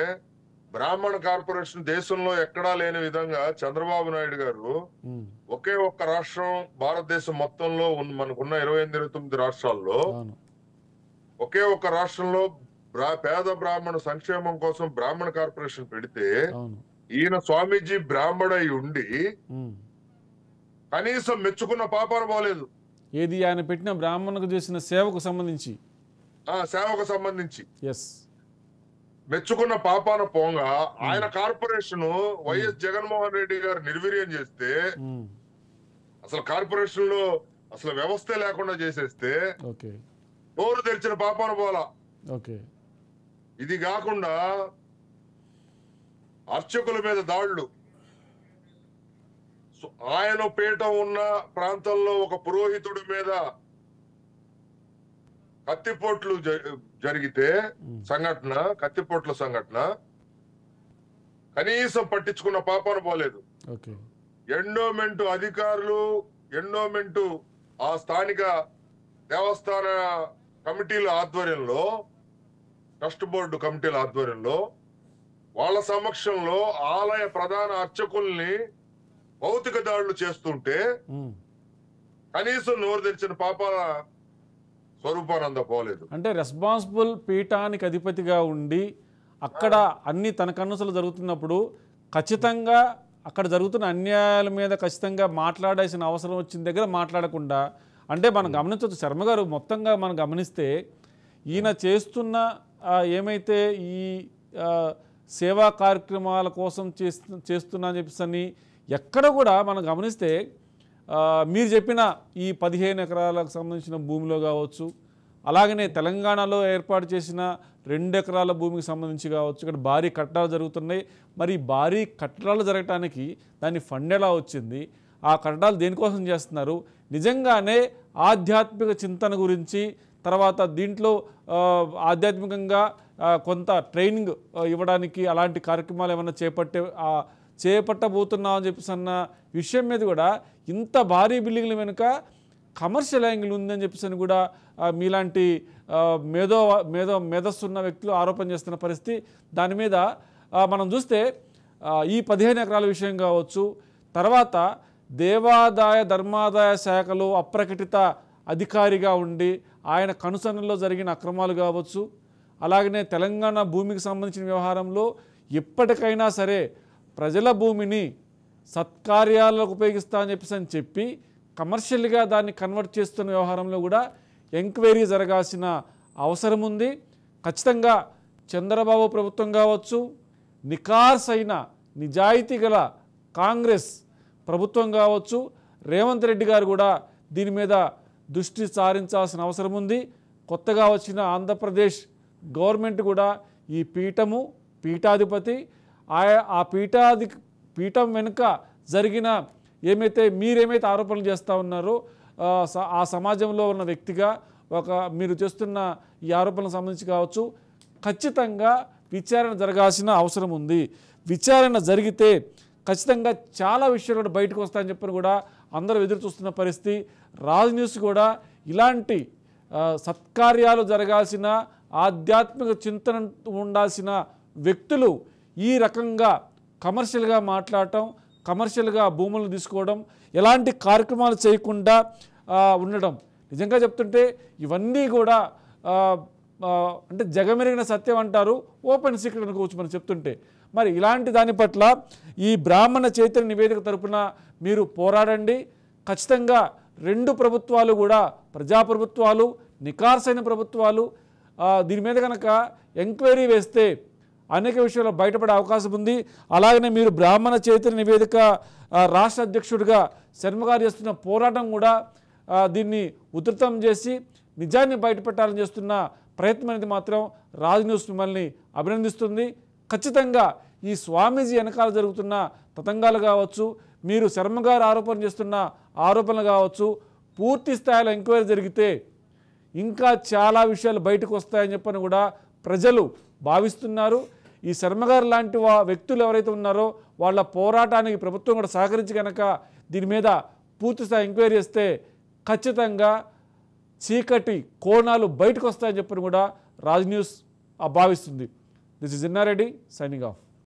బ్రాహ్మణ కార్పొరేషన్ దేశంలో ఎక్కడా లేని విధంగా చంద్రబాబు నాయుడు గారు ఒకే ఒక్క రాష్ట్రం భారతదేశం మొత్తంలో మనకున్న 28-29 రాష్ట్రాల్లో ఒకే ఒక్క రాష్ట్రంలో పేద బ్రాహ్మణ సంక్షేమం కోసం బ్రాహ్మణ కార్పొరేషన్ పెడితే అవును. ఈయన స్వామీజీ బ్రాహ్మడై ఉండి కనీసం మెచ్చుకున్న పాపాన పోలేదు. ఏది ఆయన పెట్టిన బ్రాహ్మణకు చేసిన సేవకు సంబంధించి, ఆ సేవకు సంబంధించి ఎస్, మెచ్చుకున్న పాపాన పోంగా ఆయన కార్పొరేషన్ వైఎస్ జగన్మోహన్ రెడ్డి గారు నిర్వీర్యం చేస్తే, అసలు కార్పొరేషన్ లో అసలు వ్యవస్థే లేకుండా చేసేస్తే ఓకే, నోరు తెరిచిన పాపాన పోలా. ఓకే. ఇది కాకుండా అర్చకుల మీద దాడులు, ఆయన పీఠం ఉన్న ప్రాంతంలో ఒక పురోహితుడి మీద కత్తిపోట్లు జరిగితే కత్తిపోట్ల సంఘటన కనీసం పట్టించుకున్న పాపాన పోలేదు. ఎండోమెంట్ అధికారులు, ఎండోమెంట్ ఆ స్థానిక దేవస్థాన కమిటీల ఆధ్వర్యంలో, ట్రస్ట్ బోర్డు కమిటీల ఆధ్వర్యంలో వాళ్ళ సమక్షంలో ఆలయ ప్రధాన అర్చకుల్ని భౌతిక దాడులు చేస్తుంటే కనీసం నోరు తెరిచిన పాపాల స్వరూపానంద పోలేదు. అంటే రెస్పాన్సిబుల్ పీఠానికి అధిపతిగా ఉండి అక్కడ అన్ని తన కన్నుసలు జరుగుతున్నప్పుడు ఖచ్చితంగా అక్కడ జరుగుతున్న అన్యాయాల మీద ఖచ్చితంగా మాట్లాడాల్సిన అవసరం వచ్చిన దగ్గర మాట్లాడకుండా, అంటే మనం గమనించవచ్చు శర్మ గారు మొత్తంగా మనం గమనిస్తే ఈయన చేస్తున్న ఏమైతే ఈ సేవా కార్యక్రమాల కోసం చేస్తున్నా అని చెప్పేసి ఎక్కడ కూడా మనం గమనిస్తే మీరు చెప్పిన ఈ 15 ఎకరాలకు సంబంధించిన భూమిలో కావచ్చు, అలాగనే తెలంగాణలో ఏర్పాటు చేసిన 2 ఎకరాల భూమికి సంబంధించి కావచ్చు, ఇక్కడ భారీ కట్టడాలు జరుగుతున్నాయి. మరి భారీ కట్టడాలు జరగటానికి దాని ఫండ్ ఎలా వచ్చింది, ఆ కట్టడాలు దేనికోసం చేస్తున్నారు, నిజంగానే ఆధ్యాత్మిక చింతన గురించి, తర్వాత దీంట్లో ఆధ్యాత్మికంగా కొంత ట్రైనింగ్ ఇవ్వడానికి అలాంటి కార్యక్రమాలు ఏమైనా చేపట్టబోతున్నాం అని చెప్పేసి అన్న విషయం మీద కూడా ఇంత భారీ బిల్డింగ్ల వెనుక కమర్షియల్ యాంగిల్ ఉందని చెప్పేసి కూడా మీలాంటి మేధస్సున్న వ్యక్తులు ఆరోపణ చేస్తున్న పరిస్థితి. దాని మీద మనం చూస్తే ఈ 15 ఎకరాల విషయం కావచ్చు, తర్వాత దేవాదాయ ధర్మాదాయ శాఖలో అప్రకటిత అధికారిగా ఉండి ఆయన కనుసన్నల్లో జరిగిన అక్రమాలు కావచ్చు, అలాగనే తెలంగాణ భూమికి సంబంధించిన వ్యవహారంలో ఎప్పటికైనా సరే ప్రజల భూమిని సత్కార్యాలకు ఉపయోగిస్తా అని చెప్పి కమర్షియల్గా దాన్ని కన్వర్ట్ చేస్తున్న వ్యవహారంలో కూడా ఎంక్వైరీ జరగాల్సిన అవసరం ఉంది. ఖచ్చితంగా చంద్రబాబు ప్రభుత్వం కావచ్చు, నికార్సైన నిజాయితీ గల కాంగ్రెస్ ప్రభుత్వం కావచ్చు, రేవంత్ రెడ్డి గారు కూడా దీని మీద దృష్టి సారించాల్సిన అవసరం ఉంది. కొత్తగా వచ్చిన ఆంధ్రప్రదేశ్ గవర్నమెంట్ కూడా ఈ పీఠాధిపతి ఆ పీఠం వెనుక జరిగిన మీరేమైతే ఆరోపణలు చేస్తూ ఉన్నారో ఆ సమాజంలో ఉన్న వ్యక్తిగా మీరు చేస్తున్న ఈ ఆరోపణలకు సంబంధించి కావచ్చు, ఖచ్చితంగా విచారణ జరగాల్సిన అవసరం ఉంది. విచారణ జరిగితే ఖచ్చితంగా చాలా విషయాలు కూడా బయటకు వస్తాయని చెప్పని కూడా అందరూ ఎదురు చూస్తున్న పరిస్థితి. రాజ్ న్యూస్ కూడా ఇలాంటి సత్కార్యాలు జరగాల్సిన, ఆధ్యాత్మిక చింతన ఉండాల్సిన వ్యక్తులు ఈ రకంగా కమర్షియల్గా మాట్లాడటం, కమర్షియల్గా భూములు తీసుకోవడం, ఎలాంటి కార్యక్రమాలు చేయకుండా ఉండడం, నిజంగా చెప్తుంటే ఇవన్నీ కూడా అంటే జగమెరిగిన సత్యం అంటారు, ఓపెన్ సీక్రెట్ అనుకోవచ్చు మనం చెప్తుంటే. మరి ఇలాంటి దాని పట్ల ఈ బ్రాహ్మణ చైతన్య నివేదిక తరపున మీరు పోరాడండి. ఖచ్చితంగా 2 ప్రభుత్వాలు కూడా ప్రజాప్రభుత్వాలు, నికార్సైన ప్రభుత్వాలు దీని మీద కనుక ఎంక్వైరీ వేస్తే అనేక విషయాలు బయటపడే అవకాశం ఉంది. అలాగనే మీరు బ్రాహ్మణ చైతన్య నివేదిక రాష్ట్ర అధ్యక్షుడిగా శర్మ గారు చేస్తున్న పోరాటం కూడా దీన్ని ఉధృతం చేసి నిజాన్ని బయటపెట్టాలని చేస్తున్న ప్రయత్నం అనేది మాత్రం రాజ్ న్యూస్ మిమ్మల్ని అభినందిస్తుంది. ఖచ్చితంగా ఈ స్వామీజీ వెనకాల జరుగుతున్న తతంగాలు కావచ్చు, మీరు శర్మ గారు ఆరోపణ చేస్తున్న ఆరోపణలు కావచ్చు, పూర్తి స్థాయిలో ఎంక్వైరీ జరిగితే ఇంకా చాలా విషయాలు బయటకు వస్తాయని చెప్పని కూడా ప్రజలు భావిస్తున్నారు. ఈ శర్మ గారు లాంటి వ్యక్తులు ఎవరైతే ఉన్నారో వాళ్ళ పోరాటానికి ప్రభుత్వం కూడా సహకరించి కనుక దీని మీద పూర్తిస్థాయి ఎంక్వైరీ చేస్తే ఖచ్చితంగా చీకటి కోణాలు బయటకు వస్తాయని చెప్పని కూడా రాజ్ న్యూస్ భావిస్తుంది. This is Inna Reddy signing off.